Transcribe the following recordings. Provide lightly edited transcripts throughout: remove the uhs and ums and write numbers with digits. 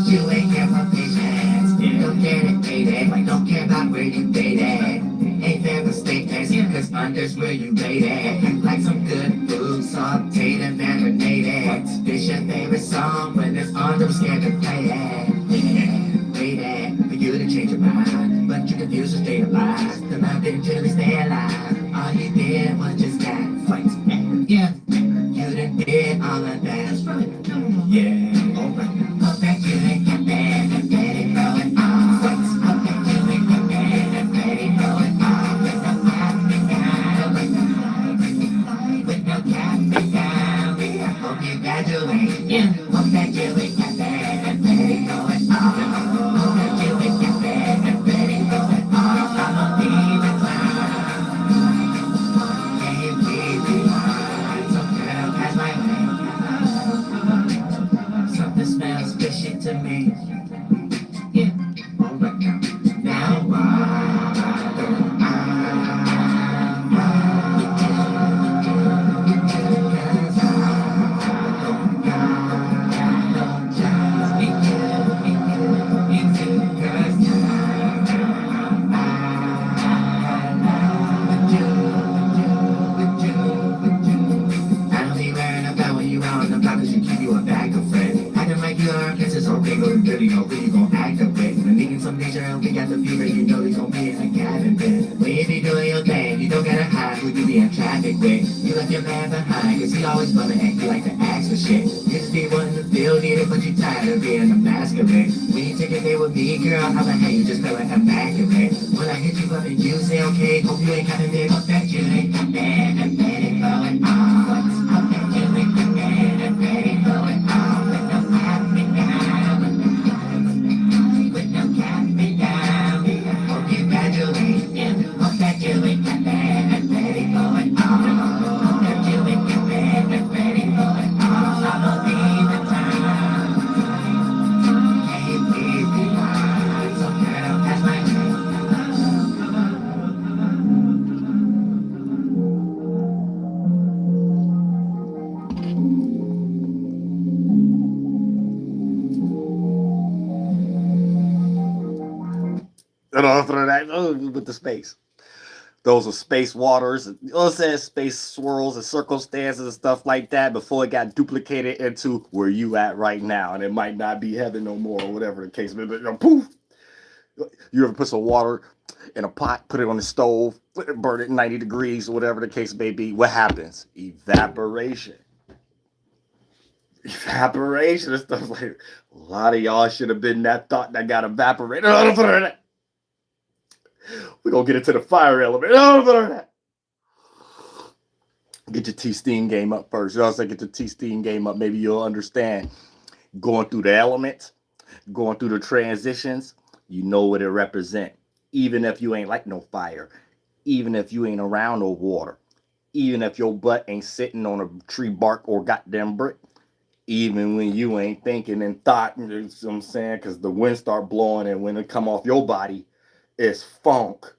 you ain't care for patience. Don't get it dated, like don't care about where you dated. Ain't fair for statements, cause under's where you rated. Like some good food, sauteed and marinated. This your favorite song, when it's on, I'm scared to play it. Yeah, waited for you to change your mind, but you confused with state of lies. The love didn't truly stay alive. All you did was just that fight. Yeah, you done did all of that. Yeah, alright. Hope that you ain't got that and ready for it all. Hope that you ain't got that and ready for it all. With no cap and down, with no cap and down. I hope you graduate. Yeah, hope that you ain't got that and ready for it all. Hope that you ain't got that and ready for it all. I'ma be the clown. Yeah, you be the one. So girl, pass my way. Something smells fishy to me. Yeah, alright now. Now I'll be worrying about when you out on the block, cause you keep you a backup friend. Acting like you are a princess, okay, but really know who you gon' act up with. When needing some nature and we got the fever, you know we gon' be in a cabin bed. When you be doing your thing, you don't gotta hide who you be in traffic with. You left your man behind, cause he always bumming and you like to ask for shit. You just be wanting to feel needed, but you tired of being a masquerade. When you take a date with me, girl, I'ma have you just feeling immaculate. When I hit you up and you say okay, hope you ain't having big. Hope that you ain't got that and ready for it all. Hope that you ain't got that and ready for it all. With no cap and down, with no cap and down. Hope you graduate. Yeah, hope that you ain't got that and ready for it all. Hope that you ain't got that and ready for it all. I'ma be the time. Yeah, you be the one. So girl, that's my way. And after that, with the space. Those are space waters, you know what I'm saying? Space swirls and circumstances and stuff like that before it got duplicated into where you at right now. And it might not be heaven no more or whatever the case may be. Poof! You ever put some water in a pot, put it on the stove, burn it 90 degrees or whatever the case may be? What happens? Evaporation. Evaporation and stuff like that. A lot of y'all should have been that thought that got evaporated. We're going to get into the fire element. Get your T-steam game up first. You know what I'm saying? Get your T-steam game up. Maybe you'll understand going through the elements, going through the transitions. You know what it represents. Even if you ain't like no fire. Even if you ain't around no water. Even if your butt ain't sitting on a tree bark or goddamn brick. Even when you ain't thinking and thought, you know what I'm saying? Because the wind start blowing and when it come off your body, it's funk.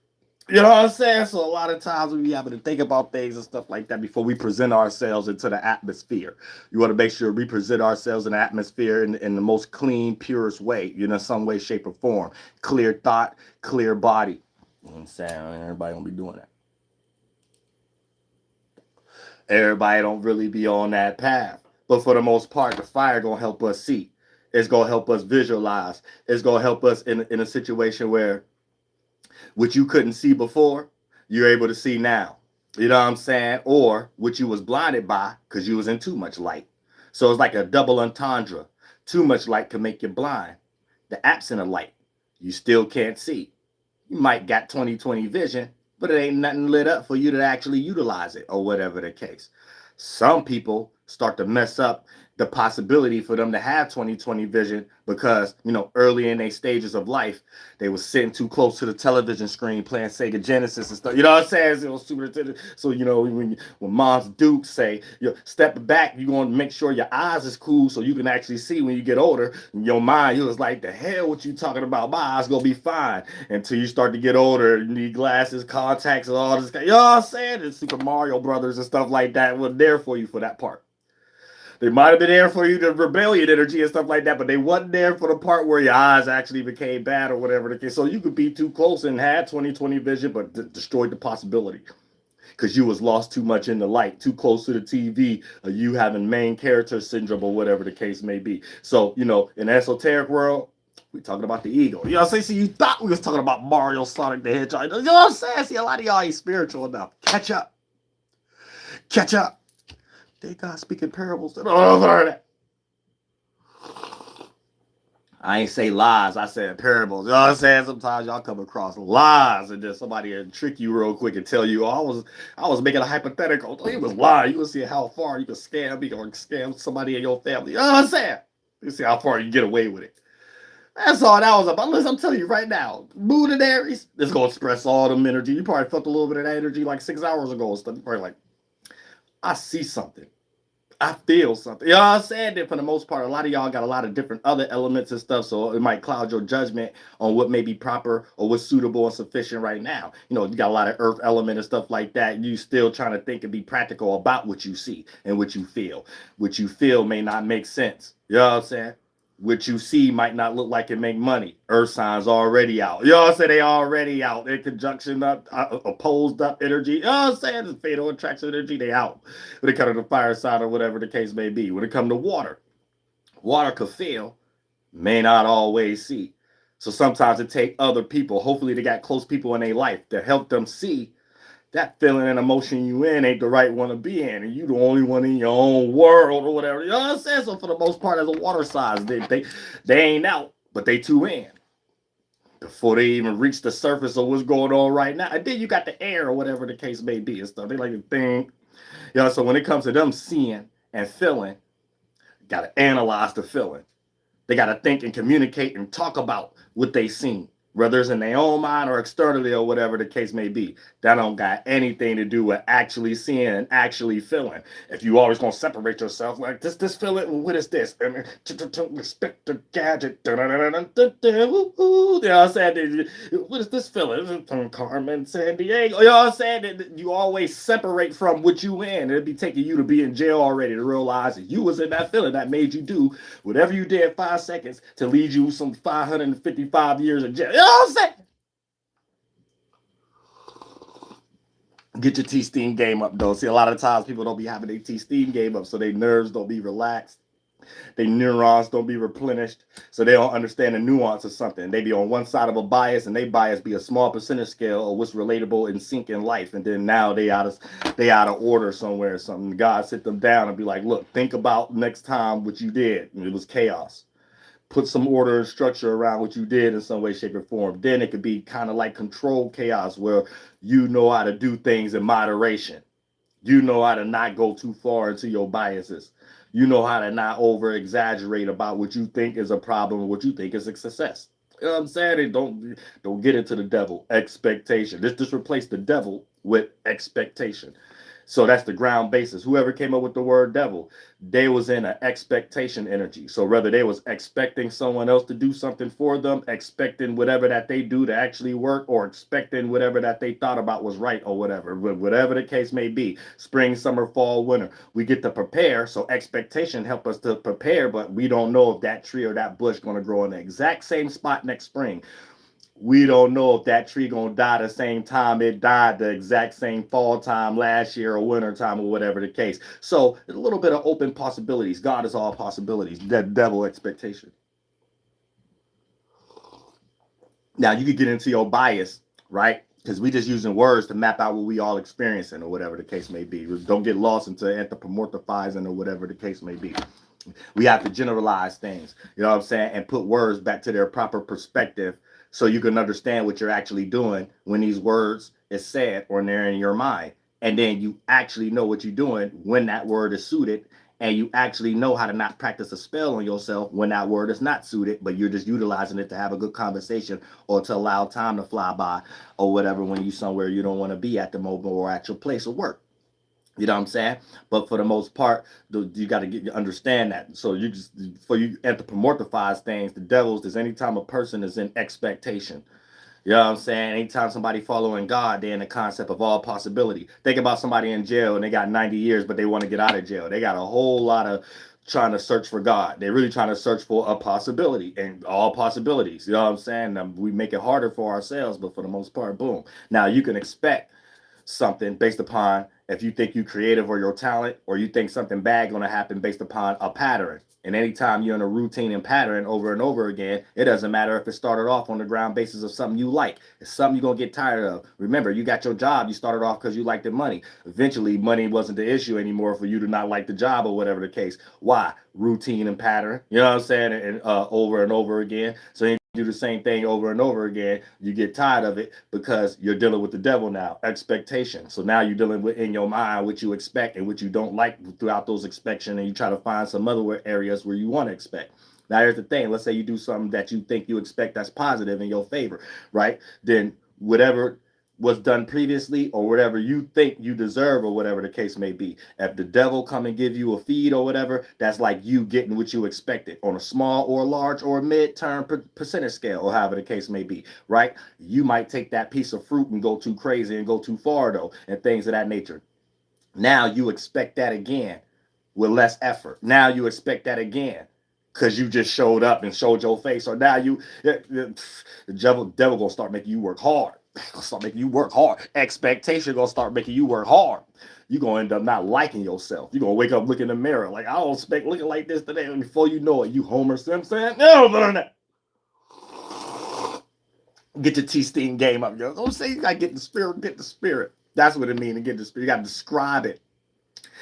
You know what I'm saying? So a lot of times we be able to think about things and stuff like that before we present ourselves into the atmosphere. You want to make sure we present ourselves in the atmosphere in the most clean, purest way, you know, some way, shape, or form. Clear thought, clear body. You know what I'm saying? Everybody don't be doing that. Everybody don't really be on that path. But for the most part, the fire gonna help us see. It's gonna help us visualize. It's gonna help us in a situation where what you couldn't see before, you're able to see now. You know what I'm saying? Or what you was blinded by because you was in too much light. So it's like a double entendre. Too much light can make you blind. The absence of light, you still can't see. You might got 20/20 vision, but it ain't nothing lit up for you to actually utilize it or whatever the case. Some people start to mess up the possibility for them to have 20/20 vision because, you know, early in their stages of life, they were sitting too close to the television screen playing Sega Genesis and stuff. You know what I'm saying? So, you know, when Mom's Duke say, you know, step back, you're going to make sure your eyes is cool so you can actually see when you get older. In your mind, you was like, the hell what you talking about? My eyes going to be fine. Until you start to get older, you need glasses, contacts, and all this. You know what I'm saying? And Super Mario Brothers and stuff like that were there for you for that part. They might have been there for you, the rebellion energy and stuff like that, but they wasn't there for the part where your eyes actually became bad or whatever the case. So you could be too close and had 20/20 vision, but destroyed the possibility because you was lost too much in the light, too close to the TV, or you having main character syndrome or whatever the case may be. So, you know, in the esoteric world, we talking about the ego. You know what I'm saying? See, you thought we was talking about Mario, Sonic the Hedgehog. You know what I'm saying? See, a lot of y'all ain't spiritual enough. Catch up. Catch up. They got speaking parables. I ain't say lies. I said parables. You know what I'm saying? Sometimes y'all come across lies and then somebody will trick you real quick and tell you, oh, I was making a hypothetical. He was lying. You can see how far you can scam me or scam somebody in your family. You know what I'm saying? You see how far you can get away with it. That's all that was about. Listen, I'm telling you right now, Moon and Aries, it's going to express all them energy. You probably felt a little bit of that energy like 6 hours ago. So you're probably like, I see something. I feel something. You know what I'm saying? That for the most part, a lot of y'all got a lot of different other elements and stuff, so it might cloud your judgment on what may be proper or what's suitable and sufficient right now. You know, you got a lot of earth element and stuff like that. You still trying to think and be practical about what you see and what you feel. What you feel may not make sense. You know what I'm saying? What you see might not look like it make money. Earth signs already out. You know what I'm saying? They already out. In conjunction up, opposed up energy. You know what I'm saying? The fatal attraction energy, they out. When it comes to the fire sign or whatever the case may be. When it comes to water, water could feel, may not always see. So sometimes it take other people. Hopefully they got close people in their life to help them see that feeling and emotion you in ain't the right one to be in, and you the only one in your own world or whatever. You know what I'm saying? So for the most part, as a water size, they ain't out, but they too in before they even reach the surface of what's going on right now. And then you got the air or whatever the case may be and stuff. They like to think, you know. So when it comes to them seeing and feeling, got to analyze the feeling. They got to think and communicate and talk about what they seen, whether it's in their own mind or externally or whatever the case may be. That don't got anything to do with actually seeing and actually feeling. If you always gonna separate yourself like this feeling, what is this? Respect the gadget. You know what I'm saying? What is this feeling? From Carmen San Diego. You know what I'm saying? You always separate from what you in. It'd be taking you to be in jail already to realize that you was in that feeling that made you do whatever you did 5 seconds to lead you some 555 years in jail. You know what I'm saying? Get your T-steam game up, though. See, a lot of times people don't be having their T-steam game up, so their nerves don't be relaxed. Their neurons don't be replenished, so they don't understand the nuance of something. They be on one side of a bias, and they bias be a small percentage scale of what's relatable and sync in life. And then now they out of order somewhere or something. God sit them down and be like, look, think about next time what you did. And it was chaos. Put some order and structure around what you did in some way, shape, or form. Then it could be kind of like controlled chaos where you know how to do things in moderation. You know how to not go too far into your biases. You know how to not over exaggerate about what you think is a problem or what you think is a success. You know what I'm saying? Don't get into the devil. Expectation. Just replace the devil with expectation. So that's the ground basis. Whoever came up with the word devil, they was in an expectation energy. So whether they was expecting someone else to do something for them, expecting whatever that they do to actually work, or expecting whatever that they thought about was right or whatever the case may be, spring, summer, fall, winter, we get to prepare. So expectation help us to prepare, but we don't know if that tree or that bush going to grow in the exact same spot next spring. We don't know if that tree gonna die the same time it died the exact same fall time last year or winter time or whatever the case. So a little bit of open possibilities. God is all possibilities. That devil expectation. Now you could get into your bias, right? Because we just using words to map out what we all experiencing or whatever the case may be. Don't get lost into anthropomorphizing or whatever the case may be. We have to generalize things, you know what I'm saying, and put words back to their proper perspective so you can understand what you're actually doing when these words is said or they're in your mind. And then you actually know what you're doing when that word is suited, and you actually know how to not practice a spell on yourself when that word is not suited, but you're just utilizing it to have a good conversation or to allow time to fly by or whatever when you somewhere you don't want to be at the moment or at your place of work. You know what I'm saying? But for the most part, you got to understand that. So you just, for you anthropomorphize things, the devils is anytime a person is in expectation. You know what I'm saying? Anytime somebody following God, they're in the concept of all possibility. Think about somebody in jail and they got 90 years, but they want to get out of jail. They got a whole lot of trying to search for God. They're really trying to search for a possibility and all possibilities. You know what I'm saying? We make it harder for ourselves, but for the most part, boom. Now you can expect something based upon if you think you're creative or your talent, or you think something bad going to happen based upon a pattern. And anytime you're in a routine and pattern over and over again, it doesn't matter if it started off on the ground basis of something you like. It's something you're going to get tired of. Remember, you got your job. You started off because you liked the money. Eventually, money wasn't the issue anymore for you to not like the job or whatever the case. Why? Routine and pattern. You know what I'm saying? And over and over again. So you do the same thing over and over again, you get tired of it because you're dealing with the devil now, expectation. So now you're dealing with in your mind what you expect and what you don't like throughout those expectations, and you try to find some other areas where you want to expect. Now here's the thing, let's say you do something that you think you expect that's positive in your favor, right? Then whatever was done previously or whatever you think you deserve or whatever the case may be, if the devil come and give you a feed or whatever, that's like you getting what you expected on a small or large or mid-term percentage scale or however the case may be, right? You might take that piece of fruit and go too crazy and go too far though, and things of that nature. Now you expect that again with less effort. Now you expect that again because you just showed up and showed your face. Or now the devil gonna start making you work hard. Gonna start making you work hard. Expectation gonna start making you work hard. You're gonna end up not liking yourself. You're gonna wake up, look in the mirror like, I don't expect looking like this today. And before you know it, you Homer Simpson. No, get your T-Steam game up. Don't say you gotta get the spirit, get the spirit. That's what it means to get the spirit. You gotta describe it,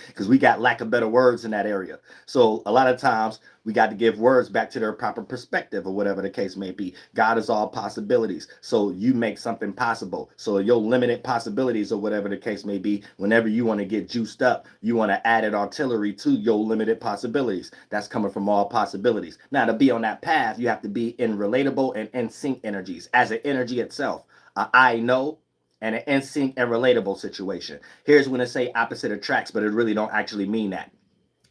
because we got lack of better words in that area. So a lot of times we got to give words back to their proper perspective or whatever the case may be. God is all possibilities. So you make something possible. So your limited possibilities or whatever the case may be, whenever you want to get juiced up, you want to add artillery to your limited possibilities. That's coming from all possibilities. Now, to be on that path, you have to be in relatable and in sync energies as an energy itself. I know, and an in sync and relatable situation. Here's when it say opposite attracts, but it really don't actually mean that.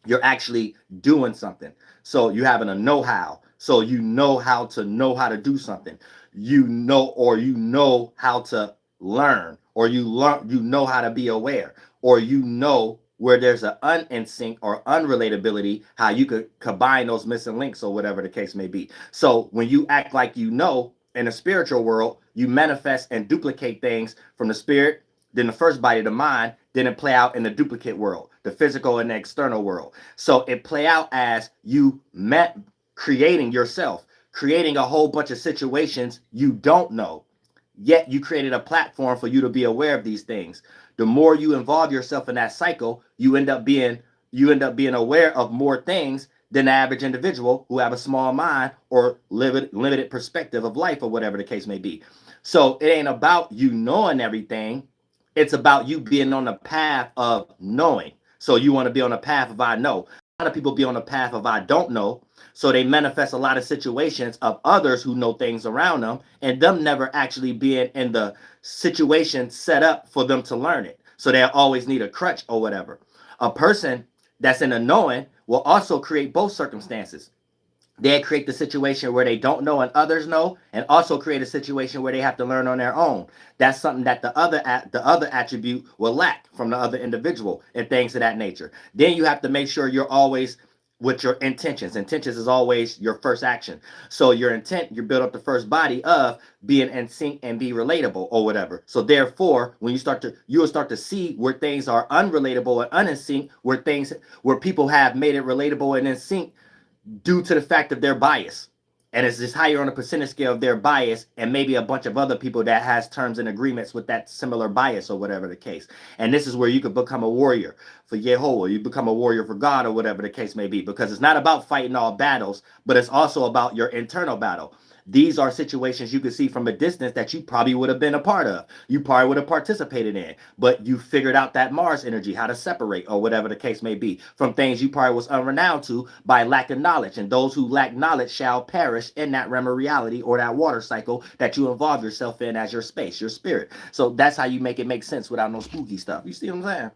You're actually doing something. So you having a know-how. So you know how to do something. You know how to learn, or you know how to be aware, or you know where there's an un-in-sync or unrelatability, how you could combine those missing links or whatever the case may be. So when you act like you know, in the spiritual world, you manifest and duplicate things from the spirit, then the first body of the mind, then it play out in the duplicate world, the physical and the external world. So it play out as you creating yourself, creating a whole bunch of situations you don't know, yet you created a platform for you to be aware of these things. The more you involve yourself in that cycle, you end up being aware of more things than the average individual who have a small mind or limited perspective of life or whatever the case may be. So it ain't about you knowing everything. It's about you being on the path of knowing. So you want to be on the path of I know. A lot of people be on the path of I don't know. So they manifest a lot of situations of others who know things around them, and them never actually being in the situation set up for them to learn it. So they'll always need a crutch or whatever. A person that's in a knowing will also create both circumstances. They create the situation where they don't know and others know, and also create a situation where they have to learn on their own. That's something that the other attribute will lack from the other individual and things of that nature. Then you have to make sure you're always with your intentions. Intentions is always your first action. So your intent, you build up the first body of being in sync and be relatable or whatever. So therefore, when you will start to see where things are unrelatable and unin sync, where people have made it relatable and in sync due to the fact of their bias. And it's just higher on the percentage scale of their bias, and maybe a bunch of other people that has terms and agreements with that similar bias or whatever the case. And this is where you could become a warrior for Yehovah. You become a warrior for God or whatever the case may be, because it's not about fighting all battles, but it's also about your internal battle. These are situations you can see from a distance that you probably would have been a part of. You probably would have participated in, but you figured out that Mars energy, how to separate or whatever the case may be from things you probably was unrenowned to by lack of knowledge. And those who lack knowledge shall perish in that realm of reality or that water cycle that you involve yourself in as your space, your spirit. So that's how you make it make sense without no spooky stuff. You see what I'm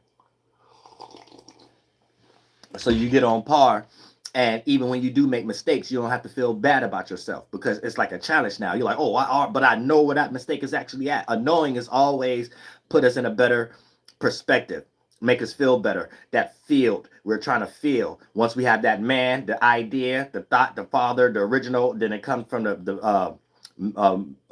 saying? So you get on par. And even when you do make mistakes, you don't have to feel bad about yourself, because it's like a challenge now. You're like, but I know where that mistake is actually at. A knowing is always put us in a better perspective. make us feel better. That field we're trying to feel. Once we have that man, the idea, the thought, the father, the original, then it comes from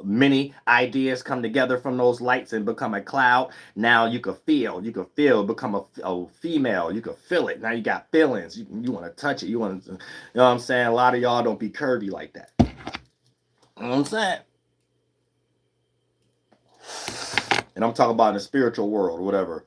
many ideas come together from those lights and become a cloud. Now you can feel, become a female. You can feel it. Now you got feelings. You want to touch it. You want to, you know what I'm saying? A lot of y'all don't be curvy like that. You know what I'm saying? And I'm talking about in the spiritual world, whatever.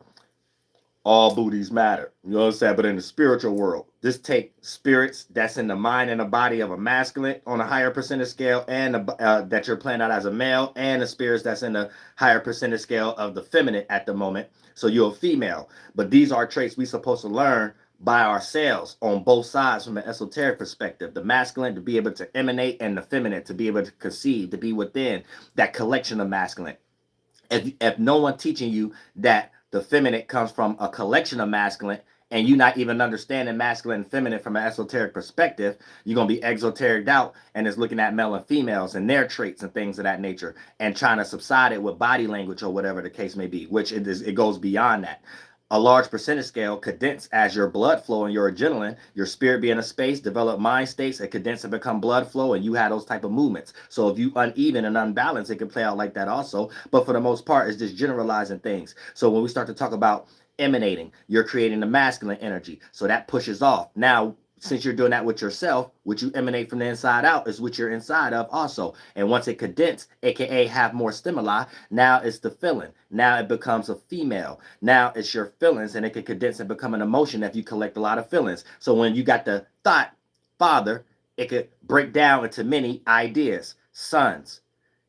All booties matter. You know what I'm saying? But in the spiritual world, this take spirits that's in the mind and the body of a masculine on a higher percentage scale, and that you're playing out as a male, and the spirits that's in the higher percentage scale of the feminine at the moment. So you're a female. But these are traits we're supposed to learn by ourselves on both sides from an esoteric perspective. The masculine to be able to emanate, and the feminine to be able to conceive, to be within that collection of masculine. If no one teaching you that the feminine comes from a collection of masculine, and you not even understanding masculine and feminine from an esoteric perspective, you're going to be exoteric out and is looking at male and females and their traits and things of that nature and trying to subside it with body language or whatever the case may be, which it goes beyond that. A large percentage scale condense as your blood flow and your adrenaline, your spirit be in a space, develop mind states, and condense and become blood flow, and you have those type of movements. So if you uneven and unbalanced, it can play out like that also. But for the most part, it's just generalizing things. So when we start to talk about emanating, you're creating the masculine energy. So that pushes off. Now, since you're doing that with yourself, what you emanate from the inside out is what you're inside of also. And once it condense, aka have more stimuli, now it's the feeling. Now it becomes a female. Now it's your feelings, and it can condense and become an emotion if you collect a lot of feelings. So when you got the thought, father, it could break down into many ideas, sons.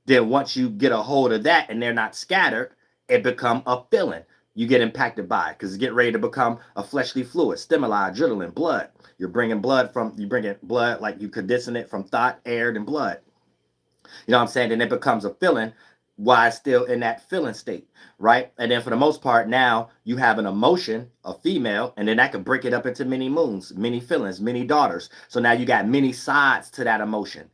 Then once you get a hold of that and they're not scattered, it become a feeling. You get impacted by it because it's getting ready to become a fleshly fluid, stimuli, adrenaline, blood. You're bringing blood like you condensing it from thought, air, and blood. You know what I'm saying? And it becomes a feeling while it's still in that feeling state, right? And then for the most part, now you have an emotion, a female, and then that could break it up into many moons, many feelings, many daughters. So now you got many sides to that emotion.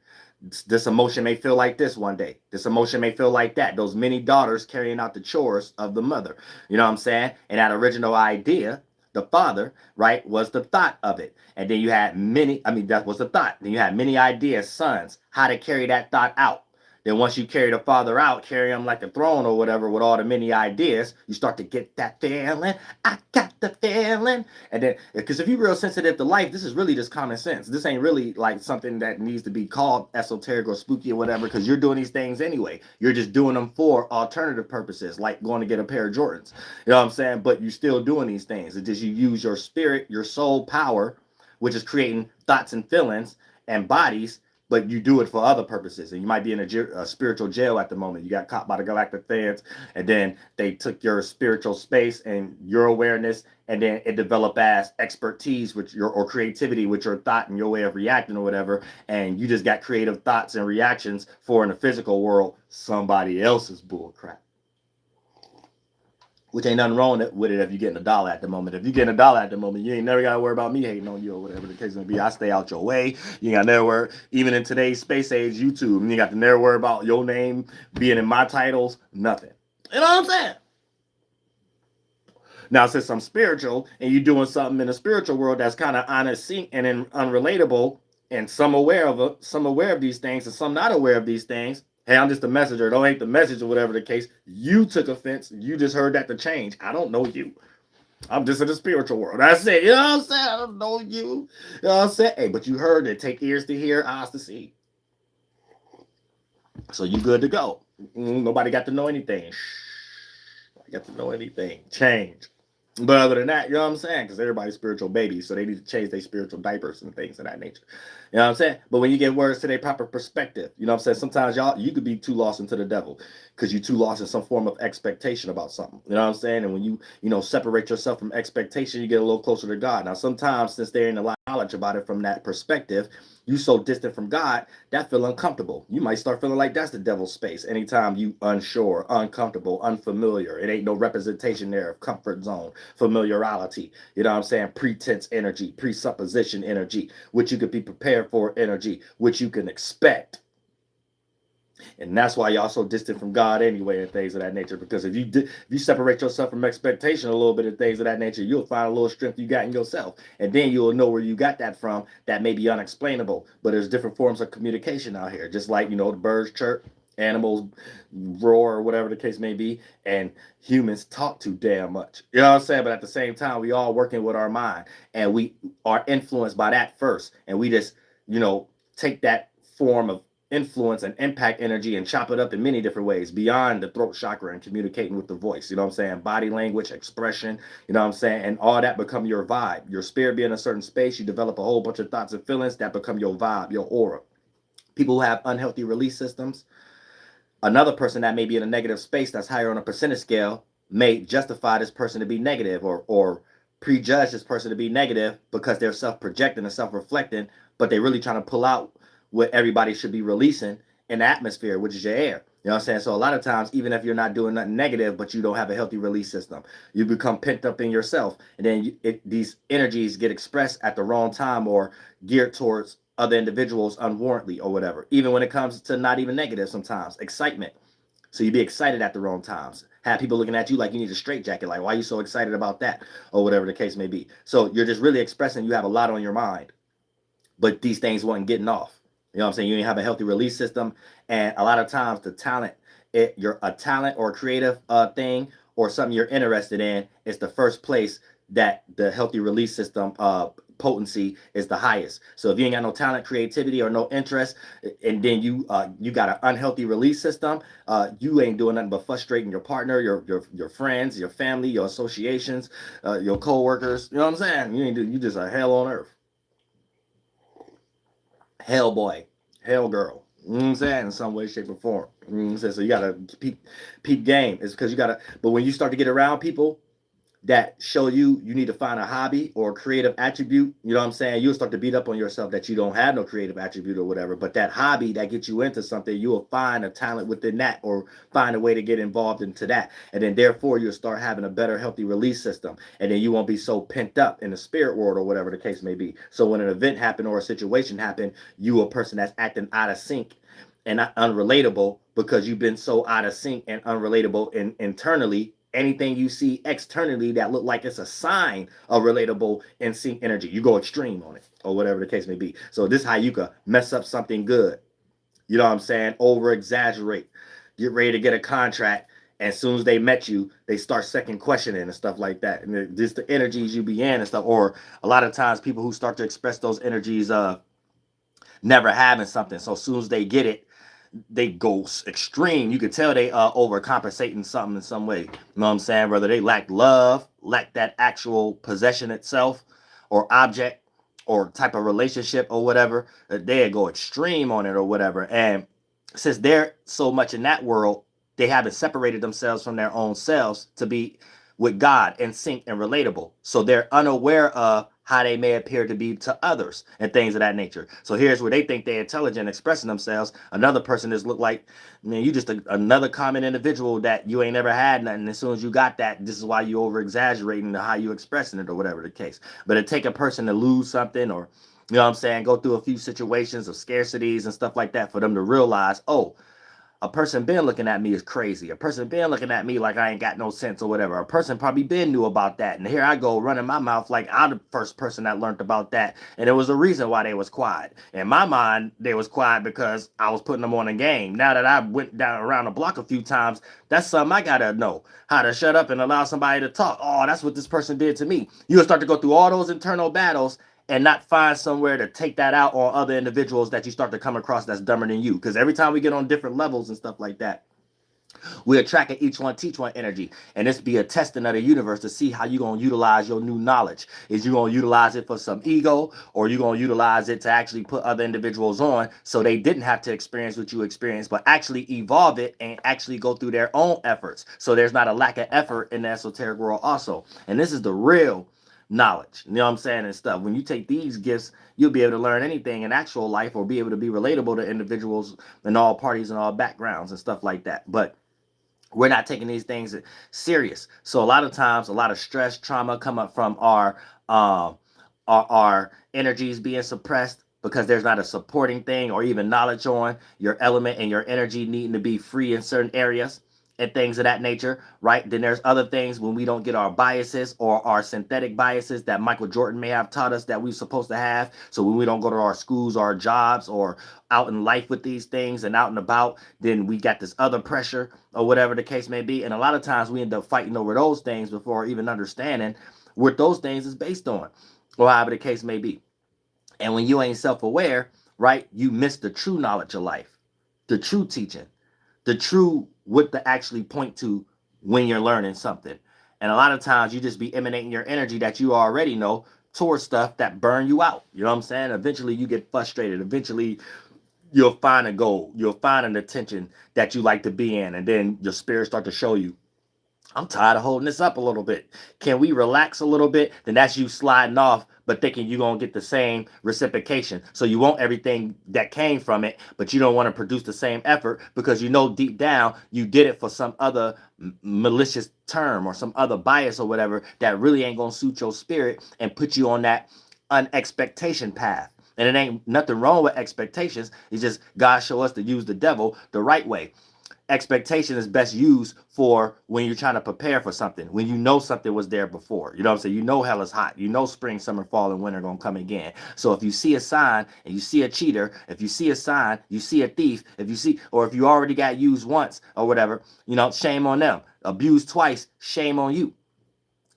This emotion may feel like this one day. This emotion may feel like that. Those many daughters carrying out the chores of the mother. You know what I'm saying? And that original idea, the father, right, was the thought of it. And then you had that was the thought. Then you had many ideas, sons, how to carry that thought out. Then once you carry the father out, carry him like a throne or whatever with all the many ideas, you start to get that feeling. I got the feeling. And then, because if you're real sensitive to life, this is really just common sense. This ain't really like something that needs to be called esoteric or spooky or whatever, because you're doing these things anyway. You're just doing them for alternative purposes, like going to get a pair of Jordans. You know what I'm saying? But you're still doing these things. It's just you use your spirit, your soul power, which is creating thoughts and feelings and bodies, but you do it for other purposes. And you might be in a spiritual jail at the moment. You got caught by the galactic feds, and then they took your spiritual space and your awareness, and then it developed as expertise with or creativity with your thought and your way of reacting or whatever. And you just got creative thoughts and reactions for, in the physical world, somebody else's bull crap. Which ain't nothing wrong with it if you're getting $1 at the moment. If you're getting $1 at the moment, you ain't never got to worry about me hating on you or whatever the case may be. I stay out your way. You ain't got to never worry. Even in today's space age YouTube, you got to never worry about your name being in my titles. Nothing. You know what I'm saying? Now, since I'm spiritual and you're doing something in the spiritual world that's kind of honest and unrelatable, and some aware of these things and some not aware of these things, hey, I'm just a messenger. Don't hate the message or whatever the case. You took offense. You just heard that to change. I don't know you. I'm just in the spiritual world. That's it. You know what I'm saying? I don't know you. You know what I'm saying? Hey, but you heard it. Take ears to hear, eyes to see. So you good to go. Nobody got to know anything. I got to know anything. Change. But other than that, you know what I'm saying? Because everybody's spiritual babies, so they need to change their spiritual diapers and things of that nature. You know what I'm saying? But when you get words to their proper perspective, you know what I'm saying? Sometimes you could be too lost into the devil because you're too lost in some form of expectation about something. You know what I'm saying? And when you separate yourself from expectation, you get a little closer to God. Now, sometimes since they're in a lot of knowledge about it from that perspective, you so distant from God, that feel uncomfortable. You might start feeling like that's the devil's space. Anytime you unsure, uncomfortable, unfamiliar, it ain't no representation there of comfort zone, familiarity. You know what I'm saying? Pretense energy, presupposition energy, which you could be prepared for energy, which you can expect. And that's why y'all so distant from God anyway and things of that nature. Because if you separate yourself from expectation a little bit of things of that nature, you'll find a little strength you got in yourself. And then you'll know where you got that from that may be unexplainable. But there's different forms of communication out here. Just like, the birds chirp, animals roar, or whatever the case may be, and humans talk too damn much. You know what I'm saying? But at the same time, we all working with our mind, and we are influenced by that first. And we just, take that form of influence and impact energy and chop it up in many different ways beyond the throat chakra and communicating with the voice. You know what I'm saying? Body language, expression, you know what I'm saying? And all that become your vibe. Your spirit be in a certain space, you develop a whole bunch of thoughts and feelings that become your vibe, your aura. People who have unhealthy release systems, another person that may be in a negative space that's higher on a percentage scale may justify this person to be negative, or prejudge this person to be negative because they're self-projecting and self-reflecting, but they're really trying to pull out what everybody should be releasing in the atmosphere, which is your air. You know what I'm saying? So a lot of times, even if you're not doing nothing negative, but you don't have a healthy release system, you become pent up in yourself. And then these energies get expressed at the wrong time or geared towards other individuals unwarrantedly or whatever. Even when it comes to not even negative sometimes, excitement. So you be excited at the wrong times. Have people looking at you like you need a straitjacket, like, why are you so excited about that? Or whatever the case may be. So you're just really expressing you have a lot on your mind. But these things weren't getting off. You know what I'm saying? You didn't have a healthy release system. And a lot of times the talent, you're a talent or a creative thing or something you're interested in, is the first place that the healthy release system potency is the highest. So if you ain't got no talent, creativity, or no interest, and then you got an unhealthy release system, you ain't doing nothing but frustrating your partner, your friends, your family, your associations, your co-workers. You know what I'm saying? You just a hell on earth. Hell boy, hell girl. You know what I'm saying? In some way, shape, or form. You know what I'm saying? So you gotta peep game. It's because you gotta, but when you start to get around people that show you need to find a hobby or a creative attribute, you know what I'm saying? You'll start to beat up on yourself that you don't have no creative attribute or whatever. But that hobby that gets you into something, you will find a talent within that or find a way to get involved into that. And then therefore you'll start having a better healthy release system. And then you won't be so pent up in the spirit world or whatever the case may be. So when an event happened or a situation happened, you a person that's acting out of sync and not unrelatable because you've been so out of sync and unrelatable internally. Anything you see externally that look like it's a sign of relatable and sync energy, you go extreme on it or whatever the case may be. So this is how you can mess up something good. You know what I'm saying? Over exaggerate. Get ready to get a contract. And as soon as they met you, they start second questioning and stuff like that. And just the energies you be in and stuff. Or a lot of times people who start to express those energies never having something. So as soon as they get it, they go extreme. You could tell they overcompensating something in some way. You know what I'm saying? Whether they lack love, lack that actual possession itself, or object, or type of relationship or whatever, they go extreme on it or whatever. And since they're so much in that world, they haven't separated themselves from their own selves to be with God in sync and relatable. So they're unaware of how they may appear to be to others and things of that nature. So here's where they think they're intelligent, expressing themselves. Another person is look like, man, you just another common individual that you ain't never had nothing. As soon as you got that, this is why you over exaggerating how you expressing it or whatever the case. But it take a person to lose something or, you know what I'm saying, go through a few situations of scarcities and stuff like that for them to realize, oh, a person been looking at me as crazy. A person been looking at me like I ain't got no sense or whatever. A person probably been knew about that. And here I go running my mouth like I'm the first person that learned about that. And there was a reason why they was quiet. In my mind, they was quiet because I was putting them on a game. Now that I went down around the block a few times, that's something I gotta know. How to shut up and allow somebody to talk. Oh, that's what this person did to me. You'll start to go through all those internal battles and not find somewhere to take that out on other individuals that you start to come across that's dumber than you. Because every time we get on different levels and stuff like that, we're tracking each one, teach one energy. And this be a testing of the universe to see how you're going to utilize your new knowledge. Is you going to utilize it for some ego, or you going to utilize it to actually put other individuals on so they didn't have to experience what you experienced, but actually evolve it and actually go through their own efforts. So there's not a lack of effort in the esoteric world also. And this is the real knowledge, you know what I'm saying, and stuff. When you take these gifts, you'll be able to learn anything in actual life or be able to be relatable to individuals in all parties and all backgrounds and stuff like that. But we're not taking these things serious. So a lot of times, a lot of stress, trauma come up from our energies being suppressed, because there's not a supporting thing or even knowledge on your element and your energy needing to be free in certain areas and things of that nature, right? Then there's other things when we don't get our biases or our synthetic biases that Michael Jordan may have taught us that we're supposed to have. So when we don't go to our schools, our jobs, or out in life with these things and out and about, then we got this other pressure or whatever the case may be. And a lot of times we end up fighting over those things before even understanding what those things is based on, or however the case may be. And when you ain't self-aware, right, you miss the true knowledge of life, the true teaching, the true what to actually point to when you're learning something. And a lot of times you just be emanating your energy that you already know towards stuff that burn you out. You know what I'm saying? Eventually you get frustrated. Eventually you'll find a goal. You'll find an attention that you like to be in. And then your spirit start to show you, I'm tired of holding this up a little bit. Can we relax a little bit? Then that's you sliding off, but thinking you're going to get the same reciprocation. So you want everything that came from it, but you don't want to produce the same effort because you know deep down you did it for some other malicious term or some other bias or whatever that really ain't going to suit your spirit and put you on that unexpectation path. And it ain't nothing wrong with expectations. It's just God show us to use the devil the right way. Expectation is best used for when you're trying to prepare for something, when you know something was there before. You know what I'm saying? You know hell is hot. You know spring, summer, fall, and winter gonna come again. So if you see a sign and you see a cheater, if you see a sign, you see a thief, if you see, or if you already got used once or whatever, you know, shame on them. Abused twice, shame on you.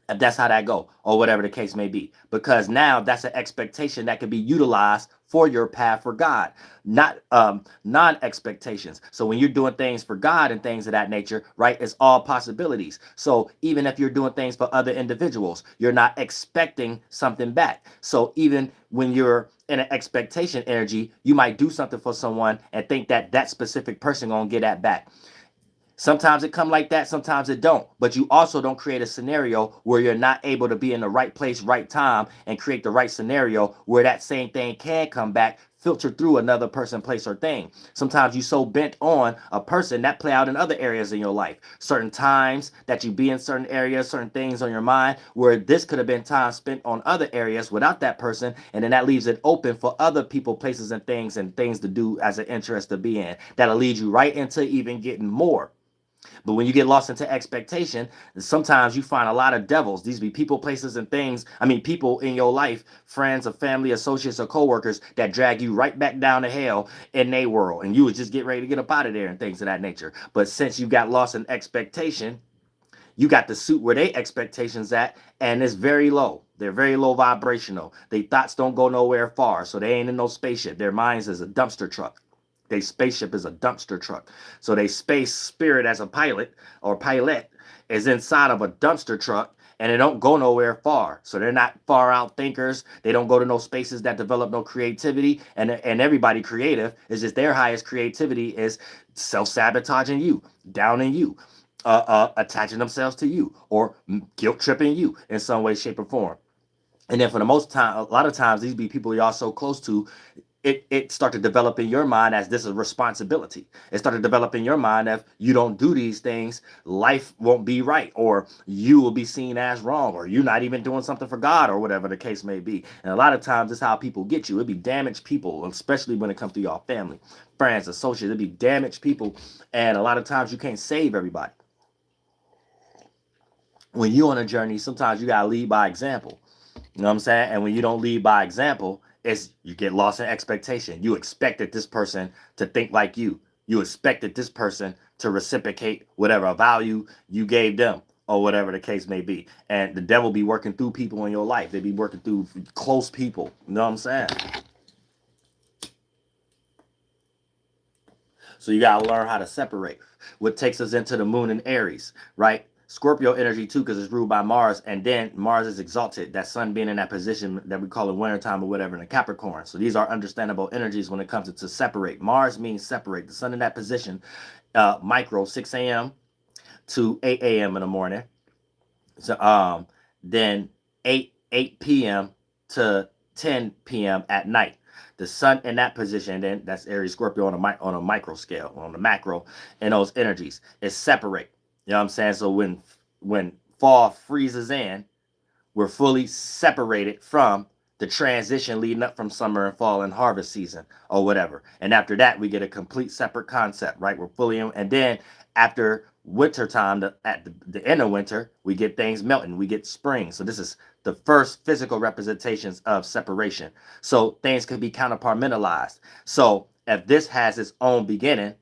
If that's how that go, or whatever the case may be, because now that's an expectation that can be utilized for your path for God, not non-expectations. So when you're doing things for God and things of that nature, right, it's all possibilities. So even if you're doing things for other individuals, you're not expecting something back. So even when you're in an expectation energy, you might do something for someone and think that that specific person gonna get that back. Sometimes it come like that, sometimes it don't. But you also don't create a scenario where you're not able to be in the right place, right time, and create the right scenario where that same thing can come back, filter through another person, place, or thing. Sometimes you so bent on a person that play out in other areas in your life. Certain times that you be in certain areas, certain things on your mind, where this could have been time spent on other areas without that person, and then that leaves it open for other people, places, and things to do as an interest to be in. That'll lead you right into even getting more. But when you get lost into expectation, sometimes you find a lot of devils. These be people, places, and things. I mean, people in your life, friends or family, associates or coworkers that drag you right back down to hell in their world. And you would just get ready to get up out of there and things of that nature. But since you got lost in expectation, you got the suit where they expectations at, and it's very low. They're very low vibrational. Their thoughts don't go nowhere far, so they ain't in no spaceship. Their minds is a dumpster truck. Their spaceship is a dumpster truck. So they space spirit as a pilot or pilot is inside of a dumpster truck, and they don't go nowhere far. So they're not far out thinkers. They don't go to no spaces that develop no creativity. And everybody creative is just their highest creativity is self-sabotaging you, downing you, attaching themselves to you, or guilt tripping you in some way, shape, or form. And then for the most time, a lot of times these be people y'all so close to, it start to develop in your mind as this is a responsibility. It started to develop in your mind that if you don't do these things, life won't be right, or you will be seen as wrong, or you're not even doing something for God, or whatever the case may be. And a lot of times it's how people get you. It'd be damaged people, especially when it comes to your family, friends, associates. It'd be damaged people. And a lot of times you can't save everybody. When you're on a journey, sometimes you gotta lead by example. You know what I'm saying? And when you don't lead by example, it's you get lost in expectation. You expected this person to think like you. You expected this person to reciprocate whatever value you gave them, or whatever the case may be. And the devil be working through people in your life. They be working through close people. You know what I'm saying? So you got to learn how to separate. What takes us into the moon and Aries, right? Scorpio energy too, because it's ruled by Mars, and then Mars is exalted, that sun being in that position that we call it wintertime or whatever in the Capricorn. So these are understandable energies when it comes to separate. Mars means separate. The sun in that position, micro 6 a.m. to 8 a.m. in the morning. So then 8 p.m. to 10 p.m. at night. The sun in that position, then that's Aries Scorpio on a micro scale, on the macro, and those energies is separate. You know what I'm saying? So when fall freezes in, we're fully separated from the transition leading up from summer and fall and harvest season or whatever. And after that, we get a complete separate concept, right? We're fully in, and then after winter time, at the end of winter, we get things melting. We get spring. So this is the first physical representations of separation. So things can be counterpartmentalized. So if this has its own beginning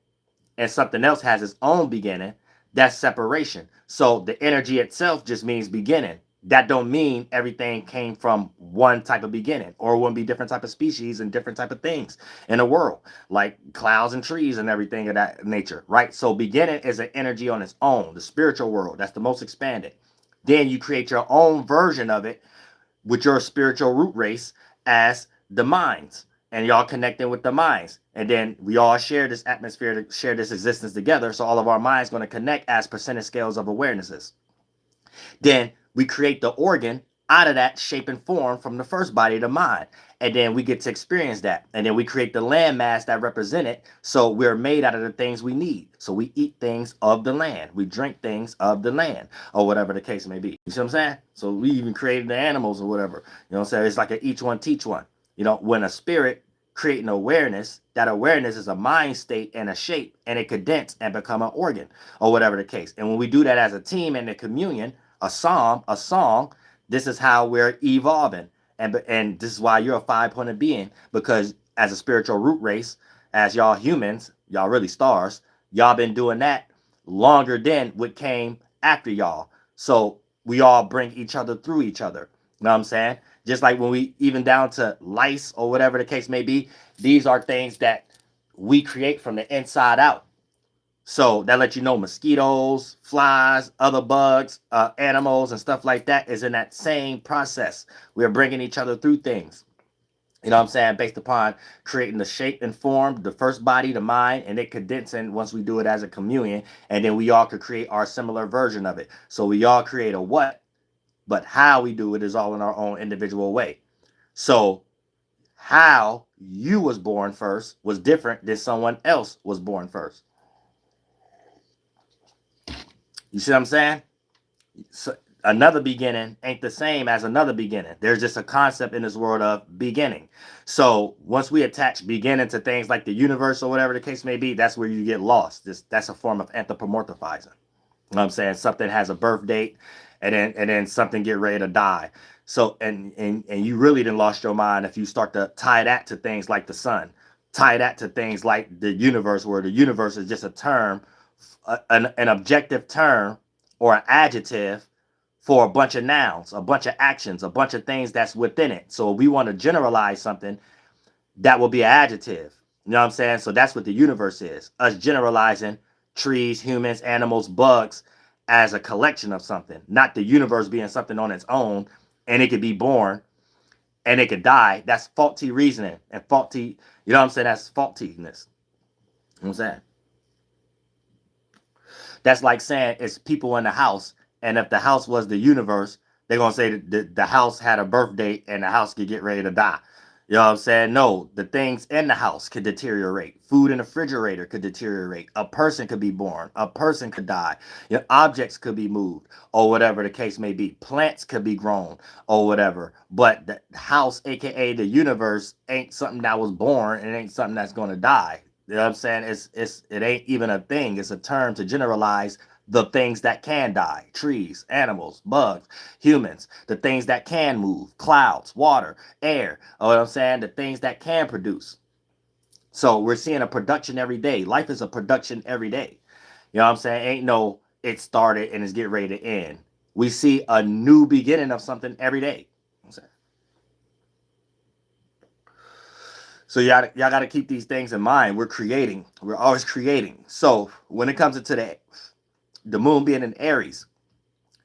and something else has its own beginning, that's separation. So the energy itself just means beginning. That don't mean everything came from one type of beginning, or it wouldn't be different type of species and different type of things in the world, like clouds and trees and everything of that nature, right? So beginning is an energy on its own, the spiritual world. That's the most expanded. Then you create your own version of it with your spiritual root race as the minds, and y'all connecting with the minds. And then we all share this atmosphere, to share this existence together. So all of our minds going to connect as percentage scales of awarenesses. Then we create the organ out of that shape and form from the first body, the mind. And then we get to experience that. And then we create the landmass that represent it. So we're made out of the things we need. So we eat things of the land. We drink things of the land, or whatever the case may be. You see what I'm saying? So we even created the animals or whatever. You know what I'm saying? It's like a each one teach one. You know, when a spirit creating awareness, that awareness is a mind state and a shape, and it condense and become an organ, or whatever the case. And when we do that as a team in the communion, a song, this is how we're evolving. And this is why you're a 5-pointed being, because as a spiritual root race, as y'all humans, y'all really stars, y'all been doing that longer than what came after y'all. So we all bring each other through each other. You know what I'm saying? Just like when we, even down to lice or whatever the case may be, these are things that we create from the inside out. So that lets you know mosquitoes, flies, other bugs, animals, and stuff like that is in that same process. We're bringing each other through things. You know what I'm saying? Based upon creating the shape and form, the first body, the mind, and it condensing once we do it as a communion. And then we all could create our similar version of it. So we all create a what, but how we do it is all in our own individual way. So how you was born first was different than someone else was born first. You see what I'm saying? So another beginning ain't the same as another beginning. There's just a concept in this world of beginning. So once we attach beginning to things like the universe or whatever the case may be, that's where you get lost. That's a form of anthropomorphizing. You know what I'm saying? Something has a birth date, and then something get ready to die. So and you really done lost your mind if you start to tie that to things like the sun, tie that to things like the universe, where the universe is just a term, an objective term or an adjective for a bunch of nouns, a bunch of actions, a bunch of things that's within it. So if we want to generalize something, that will be an adjective. You know what I'm saying? So that's what the universe is. Us generalizing trees, humans, animals, bugs as a collection of something, not the universe being something on its own, and it could be born and it could die. That's faulty reasoning and faulty, you know what I'm saying? That's faultiness. You know what I'm saying? That's like saying it's people in the house, and if the house was the universe, they're going to say that the house had a birth date and the house could get ready to die. You know what I'm saying? No, the things in the house could deteriorate. Food in the refrigerator could deteriorate. A person could be born. A person could die. You know, objects could be moved, or whatever the case may be. Plants could be grown, or whatever. But the house, aka the universe, ain't something that was born. It ain't something that's going to die. You know what I'm saying? It ain't even a thing. It's a term to generalize the things that can die: trees, animals, bugs, humans, the things that can move, clouds, water, air. You know what I'm saying? The things that can produce. So we're seeing a production every day. Life is a production every day. You know what I'm saying? Ain't no it started and it's getting ready to end. We see a new beginning of something every day. So y'all got to keep these things in mind. We're creating. We're always creating. So when it comes into the moon being in Aries,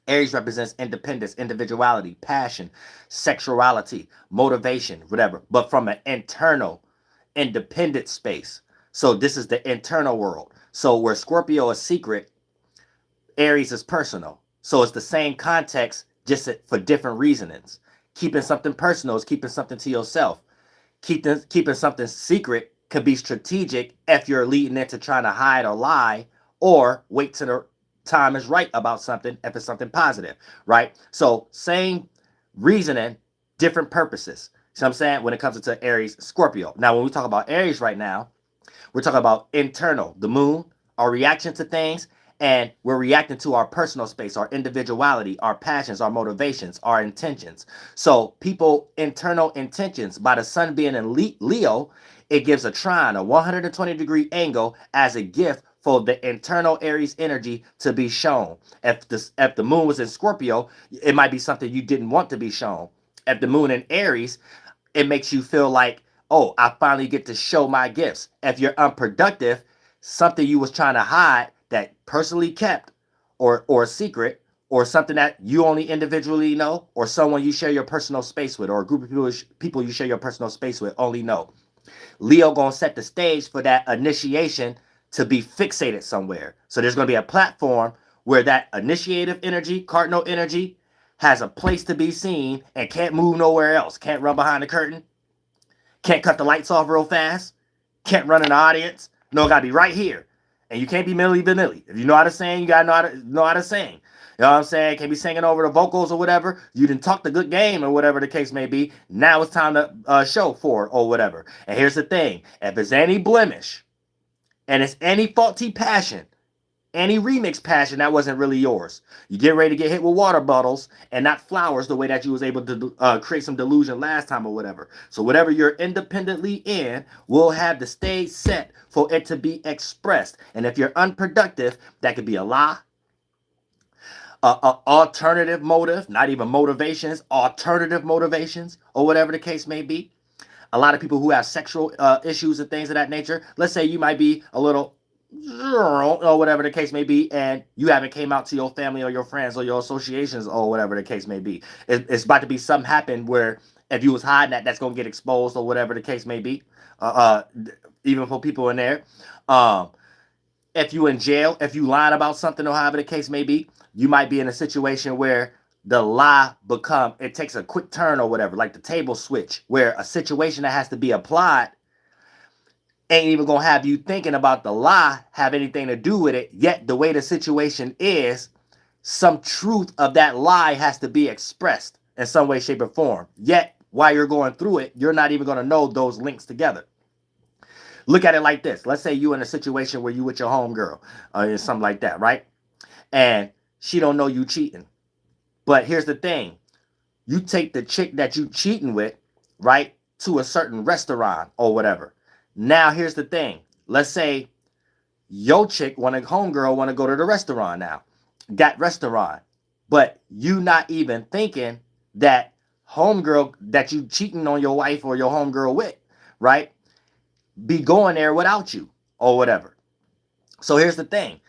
Aries represents independence, individuality, passion, sexuality, motivation, whatever, but from an internal, independent space. So this is the internal world. So where Scorpio is secret, Aries is personal. So it's the same context, just for different reasonings. Keeping something personal is keeping something to yourself. Keeping something secret could be strategic if you're leading into trying to hide or lie, or wait till the time is right about something if it's something positive, right? So same reasoning, different purposes. See what I'm saying? When it comes to Aries, Scorpio. Now, when we talk about Aries right now, we're talking about internal, the moon, our reaction to things, and we're reacting to our personal space, our individuality, our passions, our motivations, our intentions. So people, internal intentions, by the sun being in Leo, it gives a trine, a 120-degree angle as a gift for the internal Aries energy to be shown. If the moon was in Scorpio, it might be something you didn't want to be shown. If the moon in Aries, it makes you feel like, oh, I finally get to show my gifts. If you're unproductive, something you was trying to hide that personally kept, or a secret, or something that you only individually know, or someone you share your personal space with, or a group of people you share your personal space with only know. Leo gonna set the stage for that initiation to be fixated somewhere. So there's gonna be a platform where that initiative energy, cardinal energy, has a place to be seen and can't move nowhere else. Can't run behind the curtain. Can't cut the lights off real fast. Can't run in the audience. No, it gotta be right here. And you can't be Milli Vanilli. If you know how to sing, you gotta know how to sing. You know what I'm saying? Can't be singing over the vocals or whatever. You didn't talk the good game or whatever the case may be. Now it's time to show for it or whatever. And here's the thing. If there's any blemish and it's any faulty passion, any remix passion that wasn't really yours, you get ready to get hit with water bottles and not flowers the way that you was able to create some delusion last time or whatever. So whatever you're independently in will have the stage set for it to be expressed. And if you're unproductive, that could be a lie, alternative motive, not even motivations, alternative motivations, or whatever the case may be. A lot of people who have sexual issues and things of that nature, let's say you might be a little, or whatever the case may be, and you haven't came out to your family or your friends or your associations or whatever the case may be. It's about to be something happen where if you was hiding that, that's going to get exposed or whatever the case may be, even for people in there. If you in jail, if you lying about something or however the case may be, you might be in a situation where the lie it takes a quick turn or whatever, like the table switch, where a situation that has to be applied ain't even gonna have you thinking about the lie have anything to do with it. Yet the way the situation is, some truth of that lie has to be expressed in some way, shape, or form. Yet while you're going through it, you're not even gonna know those links together. Look at it like this. Let's say you in a situation where you with your homegirl or something like that, right? And she don't know you cheating. But here's the thing. You take the chick that you cheating with, right, to a certain restaurant or whatever. Now, here's the thing. Let's say your chick, homegirl, want to go to the restaurant now. That restaurant. But you not even thinking that homegirl that you cheating on your wife or your homegirl with, right, be going there without you or whatever. So here's the thing.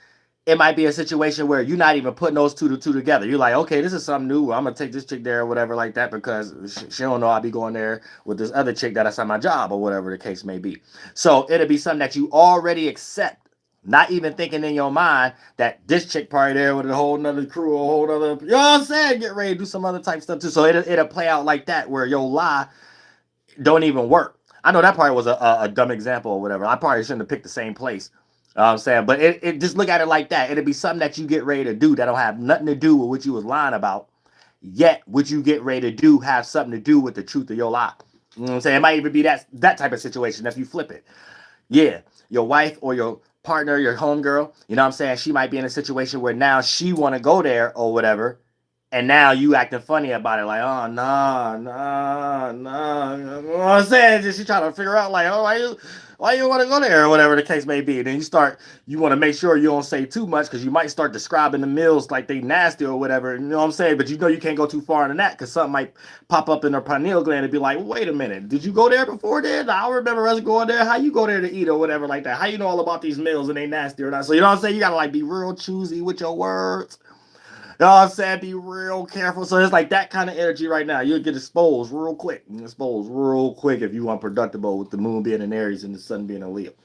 It might be a situation where you're not even putting those two together. You're like, okay, this is something new. I'm going to take this chick there or whatever like that because she don't know I'll be going there with this other chick that I signed my job or whatever the case may be. So it'll be something that you already accept, not even thinking in your mind that this chick probably there with a whole nother crew, a whole other, you know what I'm saying? Get ready to do some other type stuff too. So it'll play out like that where your lie don't even work. I know that probably was a dumb example or whatever. I probably shouldn't have picked the same place. You know what I'm saying? But it just look at it like that. It'll be something that you get ready to do that don't have nothing to do with what you was lying about. Yet, what you get ready to do have something to do with the truth of your lie. You know what I'm saying? It might even be that type of situation if you flip it. Yeah, your wife or your partner, your homegirl, you know what I'm saying? She might be in a situation where now she want to go there or whatever. And now you acting funny about it, like, oh, nah. You know what I'm saying? Just you trying to figure out, like, oh, why you want to go there or whatever the case may be. And then you want to make sure you don't say too much because you might start describing the meals like they nasty or whatever. You know what I'm saying? But you know you can't go too far into that because something might pop up in their pineal gland and be like, wait a minute, did you go there before then? I remember us going there. How you go there to eat or whatever like that? How you know all about these meals and they nasty or not? So you know what I'm saying? You got to like be real choosy with your words. You know what I'm saying? Be real careful. So it's like that kind of energy right now. You'll get exposed real quick. If you unproductive with the moon being in Aries and the sun being in Leo. You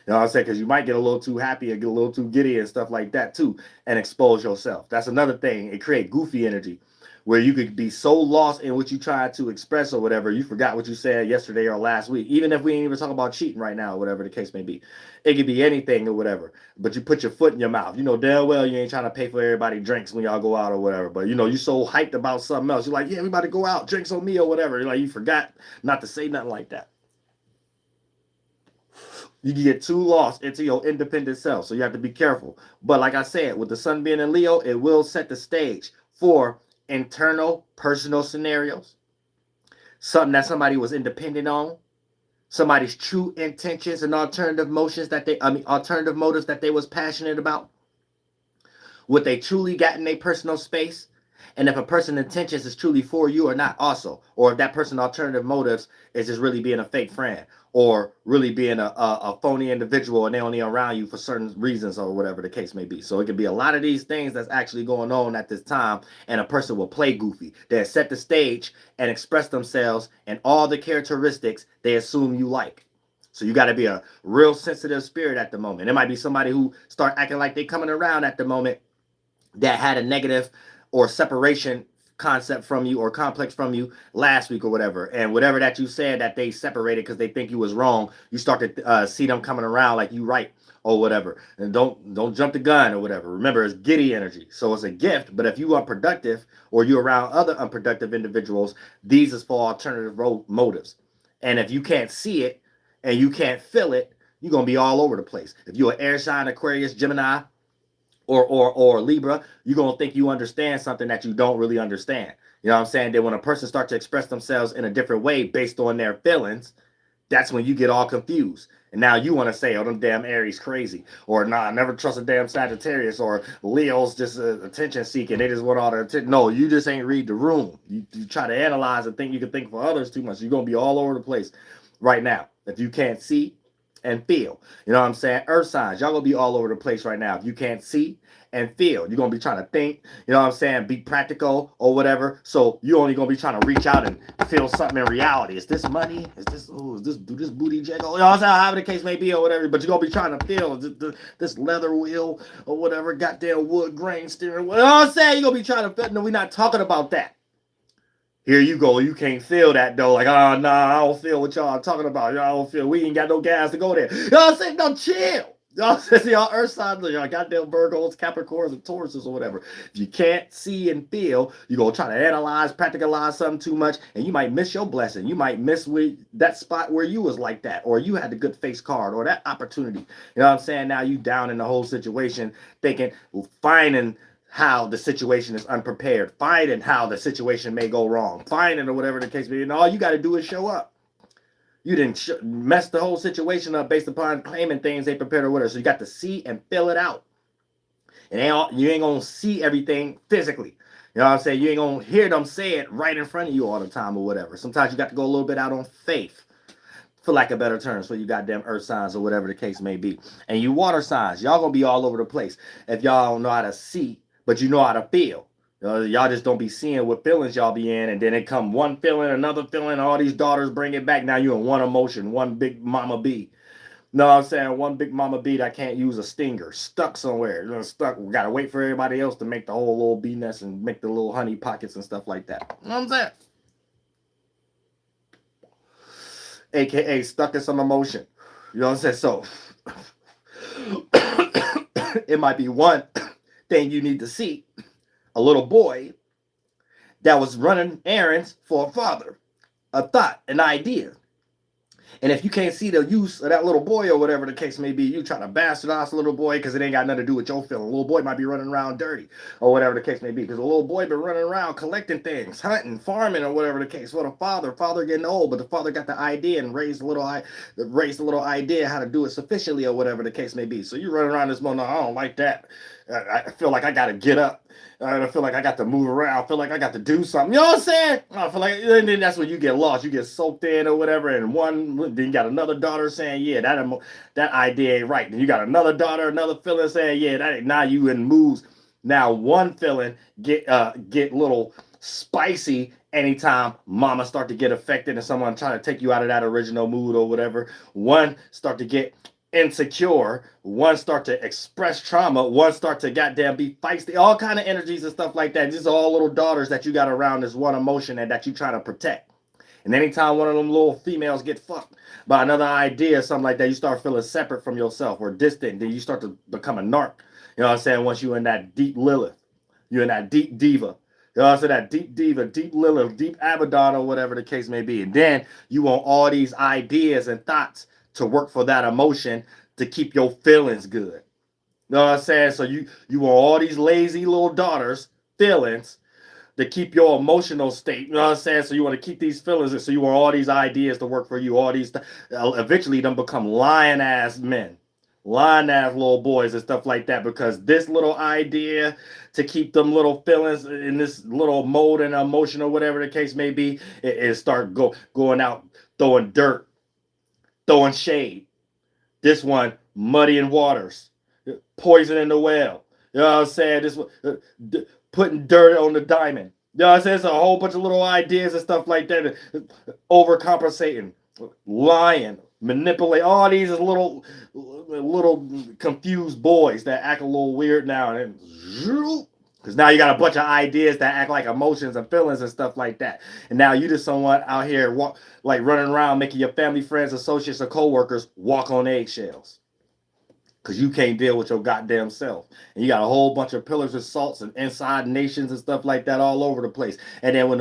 know what I'm saying? Because you might get a little too happy and get a little too giddy and stuff like that too and expose yourself. That's another thing. It creates goofy energy where you could be so lost in what you tried to express or whatever, you forgot what you said yesterday or last week. Even if we ain't even talking about cheating right now, or whatever the case may be, it could be anything or whatever. But you put your foot in your mouth. You know damn well you ain't trying to pay for everybody drinks when y'all go out or whatever. But you know you so hyped about something else. You're like, yeah, we about to go out, drinks on me or whatever. You're like, you forgot not to say nothing like that. You can get too lost into your independent self, so you have to be careful. But like I said, with the sun being in Leo, it will set the stage for internal personal scenarios, something that somebody was independent on, somebody's true intentions and alternative motives that they was passionate about, what they truly got in their personal space, and if a person's intentions is truly for you or not also, or if that person's alternative motives is just really being a fake friend or really being a phony individual and they only around you for certain reasons or whatever the case may be. So it could be a lot of these things that's actually going on at this time, and a person will play goofy. They'll set the stage and express themselves and all the characteristics they assume you like. So you got to be a real sensitive spirit at the moment. It might be somebody who start acting like they coming around at the moment that had a negative or separation concept from you or complex from you last week or whatever, and whatever that you said that they separated because they think you was wrong, you start to see them coming around like you right or whatever. And don't jump the gun or whatever. Remember, it's giddy energy, so it's a gift. But if you are productive or you're around other unproductive individuals, these is for alternative motives. And if you can't see it and you can't feel it, you're gonna be all over the place. If you're an air sign, Aquarius, Gemini, or Libra, you're going to think you understand something that you don't really understand. You know what I'm saying? That when a person starts to express themselves in a different way based on their feelings, that's when you get all confused. And now you want to say, oh, them damn Aries crazy. Or, nah, I never trust a damn Sagittarius. Or Leo's just attention seeking. They just want all the attention. No, you just ain't read the room. You try to analyze and think you can think for others too much. You're going to be all over the place right now. If you can't see and feel. You know what I'm saying? Earth signs, y'all gonna be all over the place right now. If you can't see and feel, you're gonna be trying to think, you know what I'm saying, be practical or whatever. So you're only gonna be trying to reach out and feel something in reality. Is this money? Is this this booty jiggle? You know what I'm saying? However the case may be or whatever, but you're gonna be trying to feel this leather wheel or whatever, goddamn wood grain steering wheel. You know what I'm saying? You're gonna be trying to feel. No, we're not talking about that. Here you go. You can't feel that though. Like, oh, nah, I don't feel what y'all talking about. Y'all don't feel. We ain't got no gas to go there. Y'all saying, no, chill. Y'all say y'all Earth signs, y'all goddamn Virgos, Capricorns, and Tauruses or whatever. If you can't see and feel, you're going to try to analyze, practicalize something too much, and you might miss your blessing. You might miss that spot where you was like that, or you had the good face card, or that opportunity. You know what I'm saying? Now you down in the whole situation, thinking, finding how the situation is unprepared, finding how the situation may go wrong, finding or whatever the case may be. And all you got to do is show up. You didn't mess the whole situation up based upon claiming things they prepared or whatever. So you got to see and fill it out. And you ain't going to see everything physically. You know what I'm saying? You ain't going to hear them say it right in front of you all the time or whatever. Sometimes you got to go a little bit out on faith, for lack of better terms, for you goddamn earth signs or whatever the case may be. And you water signs, y'all going to be all over the place if y'all don't know how to see, but you know how to feel. Y'all just don't be seeing what feelings y'all be in, and then it come one feeling, another feeling, all these daughters bring it back. Now you in one emotion, one big mama bee. No, I'm saying one big mama bee that can't use a stinger, stuck somewhere. Stuck. We gotta wait for everybody else to make the whole little bee nest and make the little honey pockets and stuff like that. You know what I'm saying? AKA stuck in some emotion. You know what I'm saying? So it might be one thing you need to see. A little boy that was running errands for a father, a thought, an idea. And if you can't see the use of that little boy or whatever the case may be, you try to bastardize the little boy because it ain't got nothing to do with your feeling. A little boy might be running around dirty or whatever the case may be, because a little boy been running around collecting things, hunting, farming or whatever the case. For the father getting old, but the father got the idea and raised a little idea how to do it sufficiently or whatever the case may be. So you run around this morning, I don't like that. I feel like I got to get up. I feel like I got to move around. I feel like I got to do something. You know what I'm saying? I feel like, and then that's when you get lost. You get soaked in or whatever. And then you got another daughter saying, yeah, that idea ain't right. Then you got another daughter, another feeling saying, yeah, that ain't. Now you in moves. Now one feeling get little spicy anytime mama start to get affected and someone trying to take you out of that original mood or whatever. One start to get insecure, one start to express trauma, one start to goddamn be feisty, all kind of energies and stuff like that. These are all little daughters that you got around this one emotion and that you trying to protect. And anytime one of them little females get fucked by another idea, something like that, you start feeling separate from yourself or distant. Then you start to become a narc. You know what I'm saying? Once you're in that deep Lilith, you're in that deep diva. You know what I'm saying? That deep diva, deep Lilith, deep Abaddon, or whatever the case may be. And then you want all these ideas and thoughts to work for that emotion to keep your feelings good. You know what I'm saying? So you want all these lazy little daughters' feelings to keep your emotional state. You know what I'm saying? So you want to keep these feelings. So you want all these ideas to work for you. All these, eventually them become lion ass men, lion ass little boys and stuff like that. Because this little idea to keep them little feelings in this little mode and emotion or whatever the case may be, it start going out throwing dirt, throwing shade. This one muddying waters, poison in the well. You know what I'm saying? This one putting dirt on the diamond. You know what I'm saying? It's a whole bunch of little ideas and stuff like that. Overcompensating, lying, manipulate. All these is little confused boys that act a little weird now. And because now you got a bunch of ideas that act like emotions and feelings and stuff like that. And now you just someone out here like running around making your family, friends, associates, or coworkers walk on eggshells. Because you can't deal with your goddamn self. And you got a whole bunch of pillars of salts and inside nations and stuff like that all over the place. And then when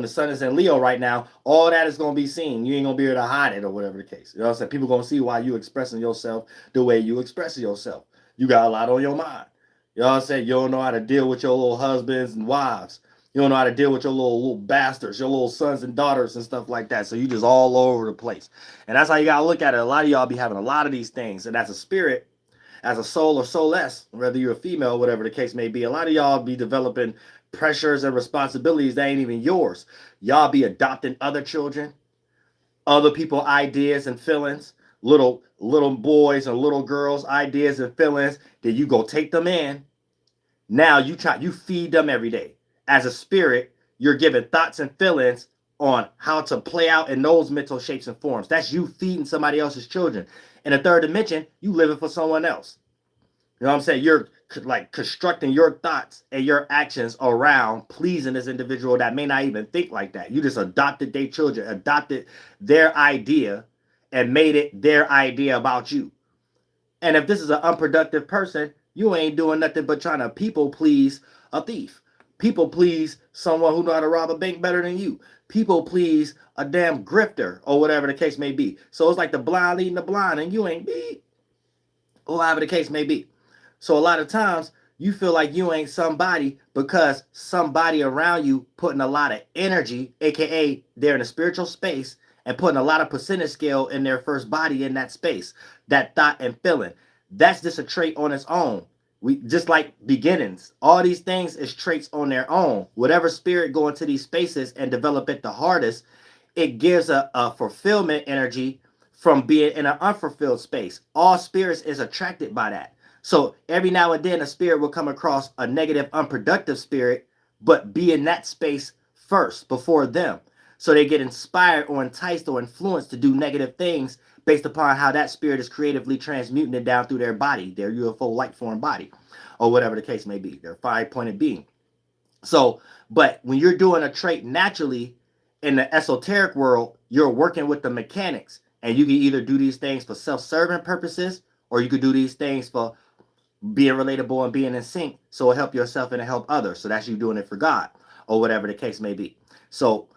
the sun is in Leo right now, all that is going to be seen. You ain't going to be able to hide it or whatever the case. You know what I'm saying? People going to see why you expressing yourself the way you express yourself. You got a lot on your mind. You know what I'm saying? You don't know how to deal with your little husbands and wives. You don't know how to deal with your little bastards, your little sons and daughters and stuff like that. So you just all over the place. And that's how you got to look at it. A lot of y'all be having a lot of these things. And as a spirit, as a soul or soulless, whether you're a female, whatever the case may be, a lot of y'all be developing pressures and responsibilities that ain't even yours. Y'all be adopting other children, other people's ideas and feelings, little boys and little girls' ideas and feelings. Then you go take them in. Now you feed them every day. As a spirit, you're giving thoughts and feelings on how to play out in those mental shapes and forms. That's you feeding somebody else's children. In a third dimension, you living for someone else. You know what I'm saying? You're like constructing your thoughts and your actions around pleasing this individual that may not even think like that. You just adopted their children, adopted their idea and made it their idea about you. And if this is an unproductive person, you ain't doing nothing but trying to people please a thief. People please someone who know how to rob a bank better than you. People please a damn grifter or whatever the case may be. So it's like the blind leading the blind and you ain't beat. Or whatever the case may be. So a lot of times you feel like you ain't somebody because somebody around you putting a lot of energy, aka they're in a spiritual space and putting a lot of percentage scale in their first body in that space, that thought and feeling. That's just a trait on its own. We just like beginnings. All these things is traits on their own. Whatever spirit go into these spaces and develop it the hardest, it gives a fulfillment energy from being in an unfulfilled space. All spirits is attracted by that. So every now and then a spirit will come across a negative, unproductive spirit, but be in that space first before them. So they get inspired or enticed or influenced to do negative things based upon how that spirit is creatively transmuting it down through their body, their UFO light form body, or whatever the case may be, their 5-pointed being. So, but when you're doing a trait naturally in the esoteric world, you're working with the mechanics, and you can either do these things for self-serving purposes, or you could do these things for being relatable and being in sync, so it help yourself and it help others. So that's you doing it for God, or whatever the case may be. So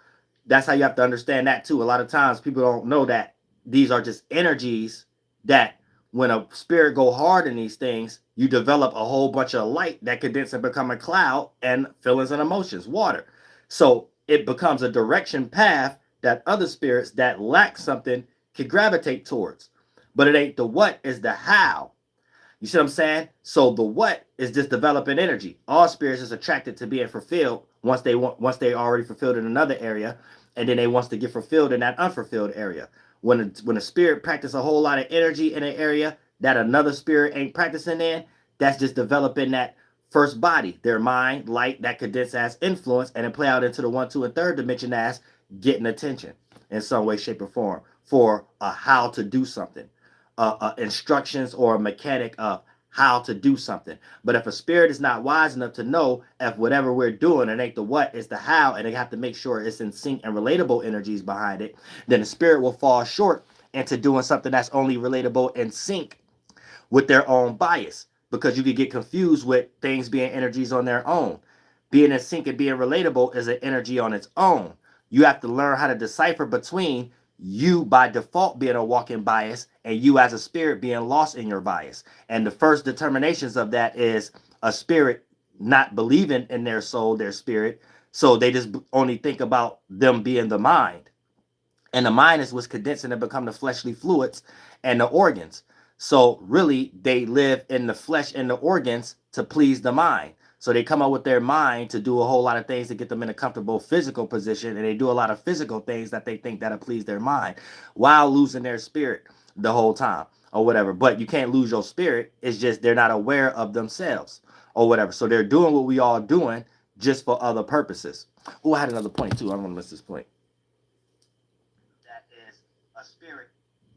that's how you have to understand that too. A lot of times people don't know that these are just energies that when a spirit go hard in these things, you develop a whole bunch of light that condense and become a cloud and feelings and emotions, water. So it becomes a direction path that other spirits that lack something can gravitate towards. But it ain't the what, is the how. You see what I'm saying? So the what is just developing energy. All spirits is attracted to being fulfilled once they already fulfilled in another area, and then they wants to get fulfilled in that unfulfilled area. When a spirit practice a whole lot of energy in an area that another spirit ain't practicing in, that's just developing that first body, their mind, light, that condense as influence, and then play out into the 1, 2, and 3rd dimension as getting attention in some way, shape, or form for a how to do something. instructions or a mechanic of how to do something. But if a spirit is not wise enough to know if whatever we're doing, it ain't the what, it's the how, and they have to make sure it's in sync and relatable energies behind it, then the spirit will fall short into doing something that's only relatable and sync with their own bias, because you could get confused with things being energies on their own. Being in sync and being relatable is an energy on its own. You have to learn how to decipher between you by default being a walking bias and you as a spirit being lost in your bias. And the first determinations of that is a spirit not believing in their soul, their spirit, so they just only think about them being the mind. And the mind is what's condensing and become the fleshly fluids and the organs. So really, they live in the flesh and the organs to please the mind. So they come up with their mind to do a whole lot of things to get them in a comfortable physical position, and they do a lot of physical things that they think that'll please their mind, while losing their spirit the whole time or whatever. But you can't lose your spirit. It's just they're not aware of themselves or whatever. So they're doing what we all doing just for other purposes. Oh, I had another point too. I don't want to miss this point. That is a spirit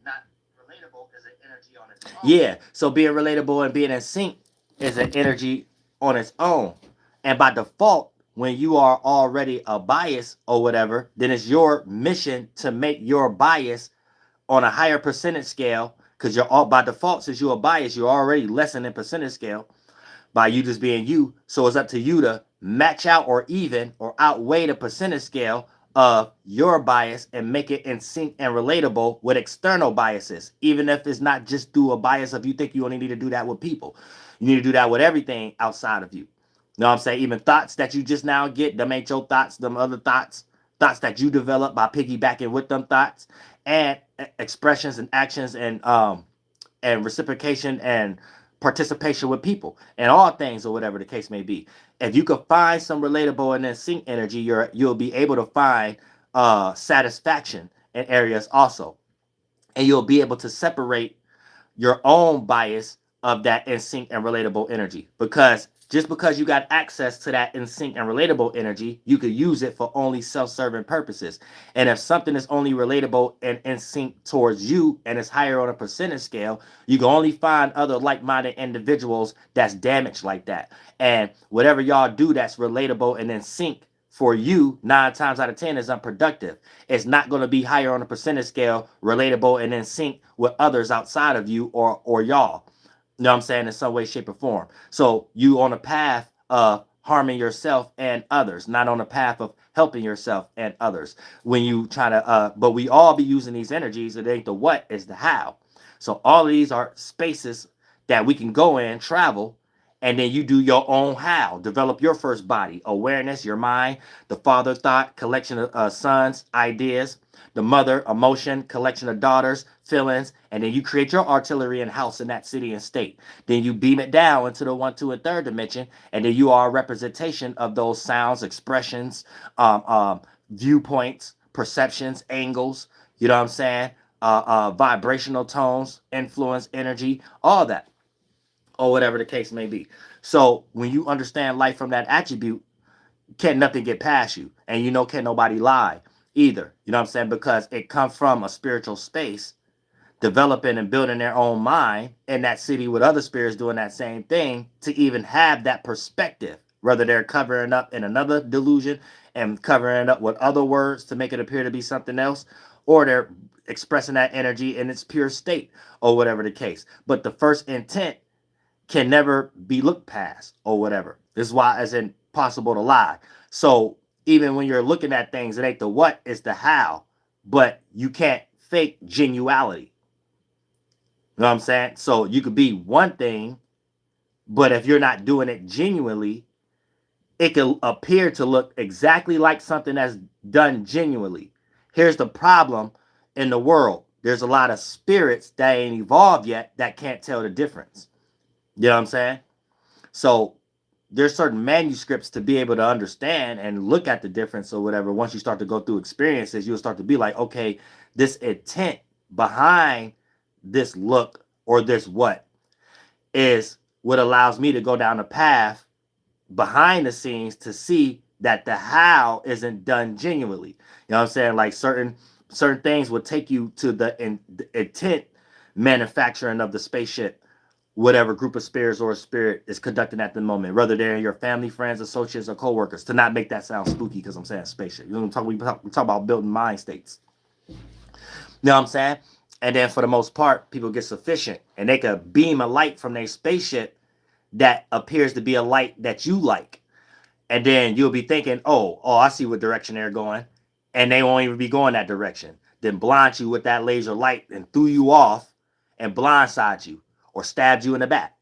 not relatable is an energy on its own. Yeah, so being relatable and being in sync is an energy on its own. And by default, when you are already a bias or whatever, then it's your mission to make your bias on a higher percentage scale, because you're all by default, since you're a bias, you're already lessening percentage scale by you just being you. So it's up to you to match out or even or outweigh the percentage scale of your bias and make it in sync and relatable with external biases, even if it's not just through a bias of you think you only need to do that with people. You need to do that with everything outside of you. You know what I'm saying? Even thoughts that you just now get, them ain't your thoughts, them other thoughts that you develop by piggybacking with them thoughts, and expressions and actions and reciprocation and participation with people and all things or whatever the case may be. If you could find some relatable and then sync energy, you'll be able to find satisfaction in areas also, and you'll be able to separate your own bias of that in sync and relatable energy. Because just because you got access to that in sync and relatable energy, you could use it for only self-serving purposes. And if something is only relatable and in sync towards you and is higher on a percentage scale, you can only find other like-minded individuals that's damaged like that. And whatever y'all do that's relatable and in sync for you, 9 times out of 10 is unproductive. It's not going to be higher on a percentage scale, relatable and in sync with others outside of you or y'all. You know what I'm saying? In some way, shape, or form. So you on a path of harming yourself and others, not on a path of helping yourself and others. When you try to, but we all be using these energies. It ain't the what, it's the how. So all of these are spaces that we can go in, travel, and then you do your own how. Develop your first body, awareness, your mind, the father thought, collection of sons, ideas, the mother, emotion, collection of daughters, feelings, and then you create your artillery and house in that city and state. Then you beam it down into the 1, 2, and 3rd dimension, and then you are a representation of those sounds, expressions, viewpoints, perceptions, angles, you know what I'm saying? Vibrational tones, influence, energy, all that, or whatever the case may be. So when you understand life from that attribute, can't nothing get past you. And can't nobody lie either. You know what I'm saying? Because it comes from a spiritual space, developing and building their own mind in that city with other spirits doing that same thing, to even have that perspective. Whether they're covering up in another delusion and covering it up with other words to make it appear to be something else, or they're expressing that energy in its pure state, or whatever the case. But the first intent can never be looked past or whatever. This is why it's impossible to lie. So even when you're looking at things, it ain't the what, it's the how. But you can't fake genuality. You know what I'm saying? So you could be one thing, but if you're not doing it genuinely, it can appear to look exactly like something that's done genuinely. Here's the problem in the world. There's a lot of spirits that ain't evolved yet that can't tell the difference. You know what I'm saying? So there's certain manuscripts to be able to understand and look at the difference or whatever. Once you start to go through experiences, you'll start to be like, okay, this intent behind this look or this what is what allows me to go down a path behind the scenes to see that the how isn't done genuinely. You know what I'm saying? Like certain things will take you to the intent manufacturing of the spaceship, whatever group of spirits or spirit is conducting at the moment, whether they're your family, friends, associates, or co-workers, to not make that sound spooky because I'm saying spaceship. You know what I'm talking? We talk about building mind states. You know what I'm saying? And then for the most part, people get sufficient and they could beam a light from their spaceship that appears to be a light that you like. And then you'll be thinking, oh, I see what direction they're going. And they won't even be going that direction. Then blind you with that laser light and threw you off and blindside you or stabbed you in the back.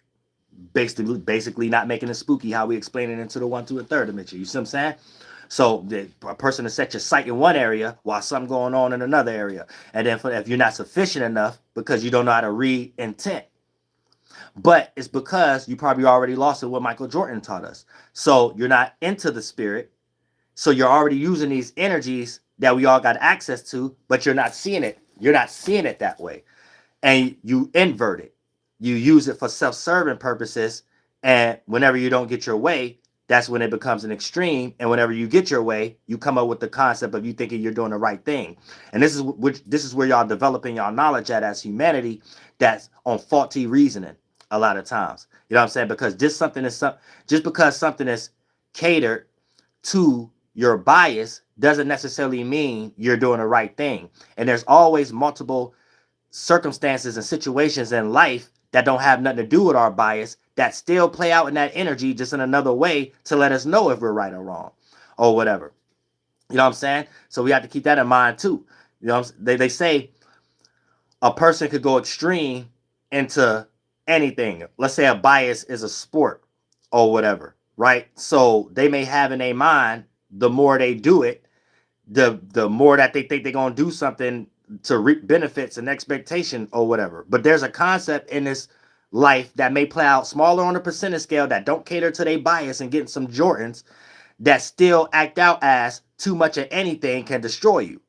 Basically not making it spooky how we explain it into the 1, 2, and 3rd dimension. You see what I'm saying? So a person to set your sight in one area while something going on in another area. And then if you're not sufficient enough because you don't know how to read intent. But it's because you probably already lost it what Michael Jordan taught us. So you're not into the spirit. So you're already using these energies that we all got access to, but you're not seeing it. You're not seeing it that way. And you invert it. You use it for self-serving purposes. And whenever you don't get your way, that's when it becomes an extreme. And whenever you get your way, you come up with the concept of you thinking you're doing the right thing. And this is where y'all developing y'all knowledge at as humanity, that's on faulty reasoning a lot of times. You know what I'm saying? Because just because something is catered to your bias doesn't necessarily mean you're doing the right thing. And there's always multiple circumstances and situations in life that don't have nothing to do with our bias that still play out in that energy just in another way to let us know if we're right or wrong or whatever. You know what I'm saying? So we have to keep that in mind too. You know, they say a person could go extreme into anything. Let's say a bias is a sport or whatever, right? So they may have in their mind, the more they do it, the more that they think they're going to do something to reap benefits and expectation or whatever. But there's a concept in this life that may play out smaller on the percentage scale that don't cater to their bias and getting some Jordans that still act out as too much of anything can destroy you.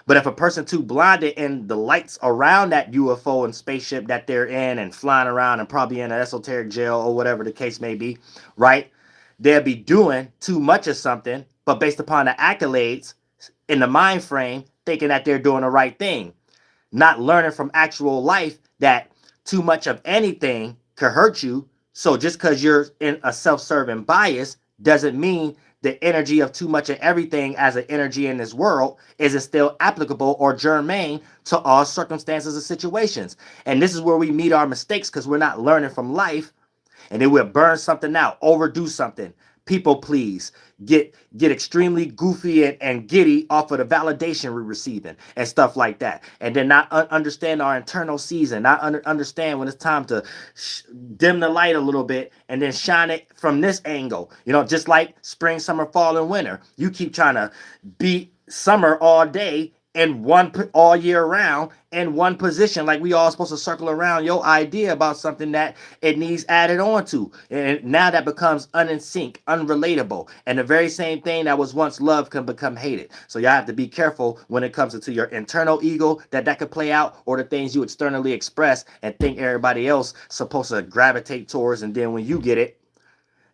But if a person too blinded in the lights around that UFO and spaceship that they're in and flying around and probably in an esoteric jail or whatever the case may be, right? They'll be doing too much of something, but based upon the accolades in the mind frame, thinking that they're doing the right thing, not learning from actual life that too much of anything could hurt you. So just because you're in a self-serving bias doesn't mean the energy of too much of everything as an energy in this world isn't still applicable or germane to all circumstances and situations. And this is where we meet our mistakes because we're not learning from life. And then we'll burn something out, overdo something, people please, get extremely goofy and giddy off of the validation we're receiving and stuff like that. And then not understand our internal season, not understand when it's time to dim the light a little bit and then shine it from this angle. You know, just like spring, summer, fall, and winter. You keep trying to beat summer all day in one all year round in one position, like we all supposed to circle around your idea about something that it needs added on to, and now that becomes uninsync, unrelatable, and the very same thing that was once loved can become hated. So y'all have to be careful when it comes to your internal ego that could play out, or the things you externally express and think everybody else supposed to gravitate towards, and then when you get it,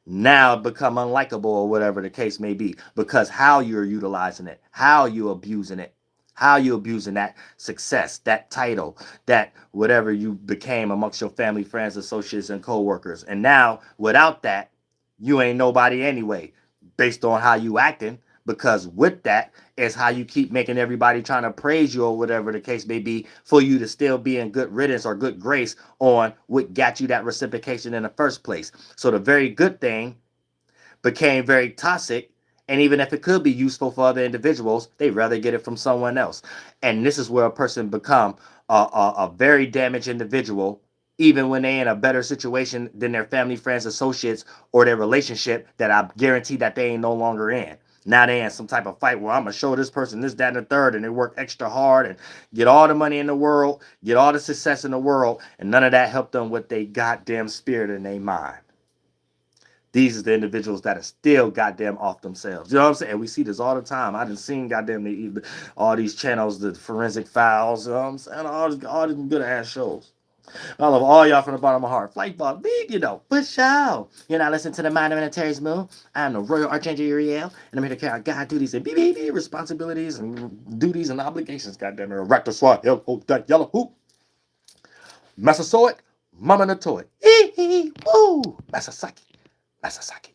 now become unlikable or whatever the case may be, because how you're utilizing it, how you abusing it, how you abusing that success, that title, that whatever you became amongst your family, friends, associates, and co-workers. And now, without that, you ain't nobody anyway, based on how you acting, because with that is how you keep making everybody trying to praise you or whatever the case may be for you to still be in good riddance or good grace on what got you that reciprocation in the first place. So the very good thing became very toxic. And even if it could be useful for other individuals, they'd rather get it from someone else. And this is where a person become a very damaged individual, even when they're in a better situation than their family, friends, associates, or their relationship that I guarantee that they ain't no longer in. Now they in some type of fight where I'm going to show this person this, that, and the third, and they work extra hard and get all the money in the world, get all the success in the world, and none of that helped them with their goddamn spirit in their mind. These are the individuals that are still goddamn off themselves. You know what I'm saying? We see this all the time. I done seen goddamn all these channels, the forensic files, you know what I'm saying? All these good ass shows. I love all y'all from the bottom of my heart. Flight ball, big, you know, for sure. You're not listening to the Mind of Terry's Moon. I am the Royal Archangel Uriel, and I'm here to carry out God duties and responsibilities and duties and obligations. Goddamn it, right to swat, yellow hoop. Massasoit, Mama Natoy. Woo! Masasaki.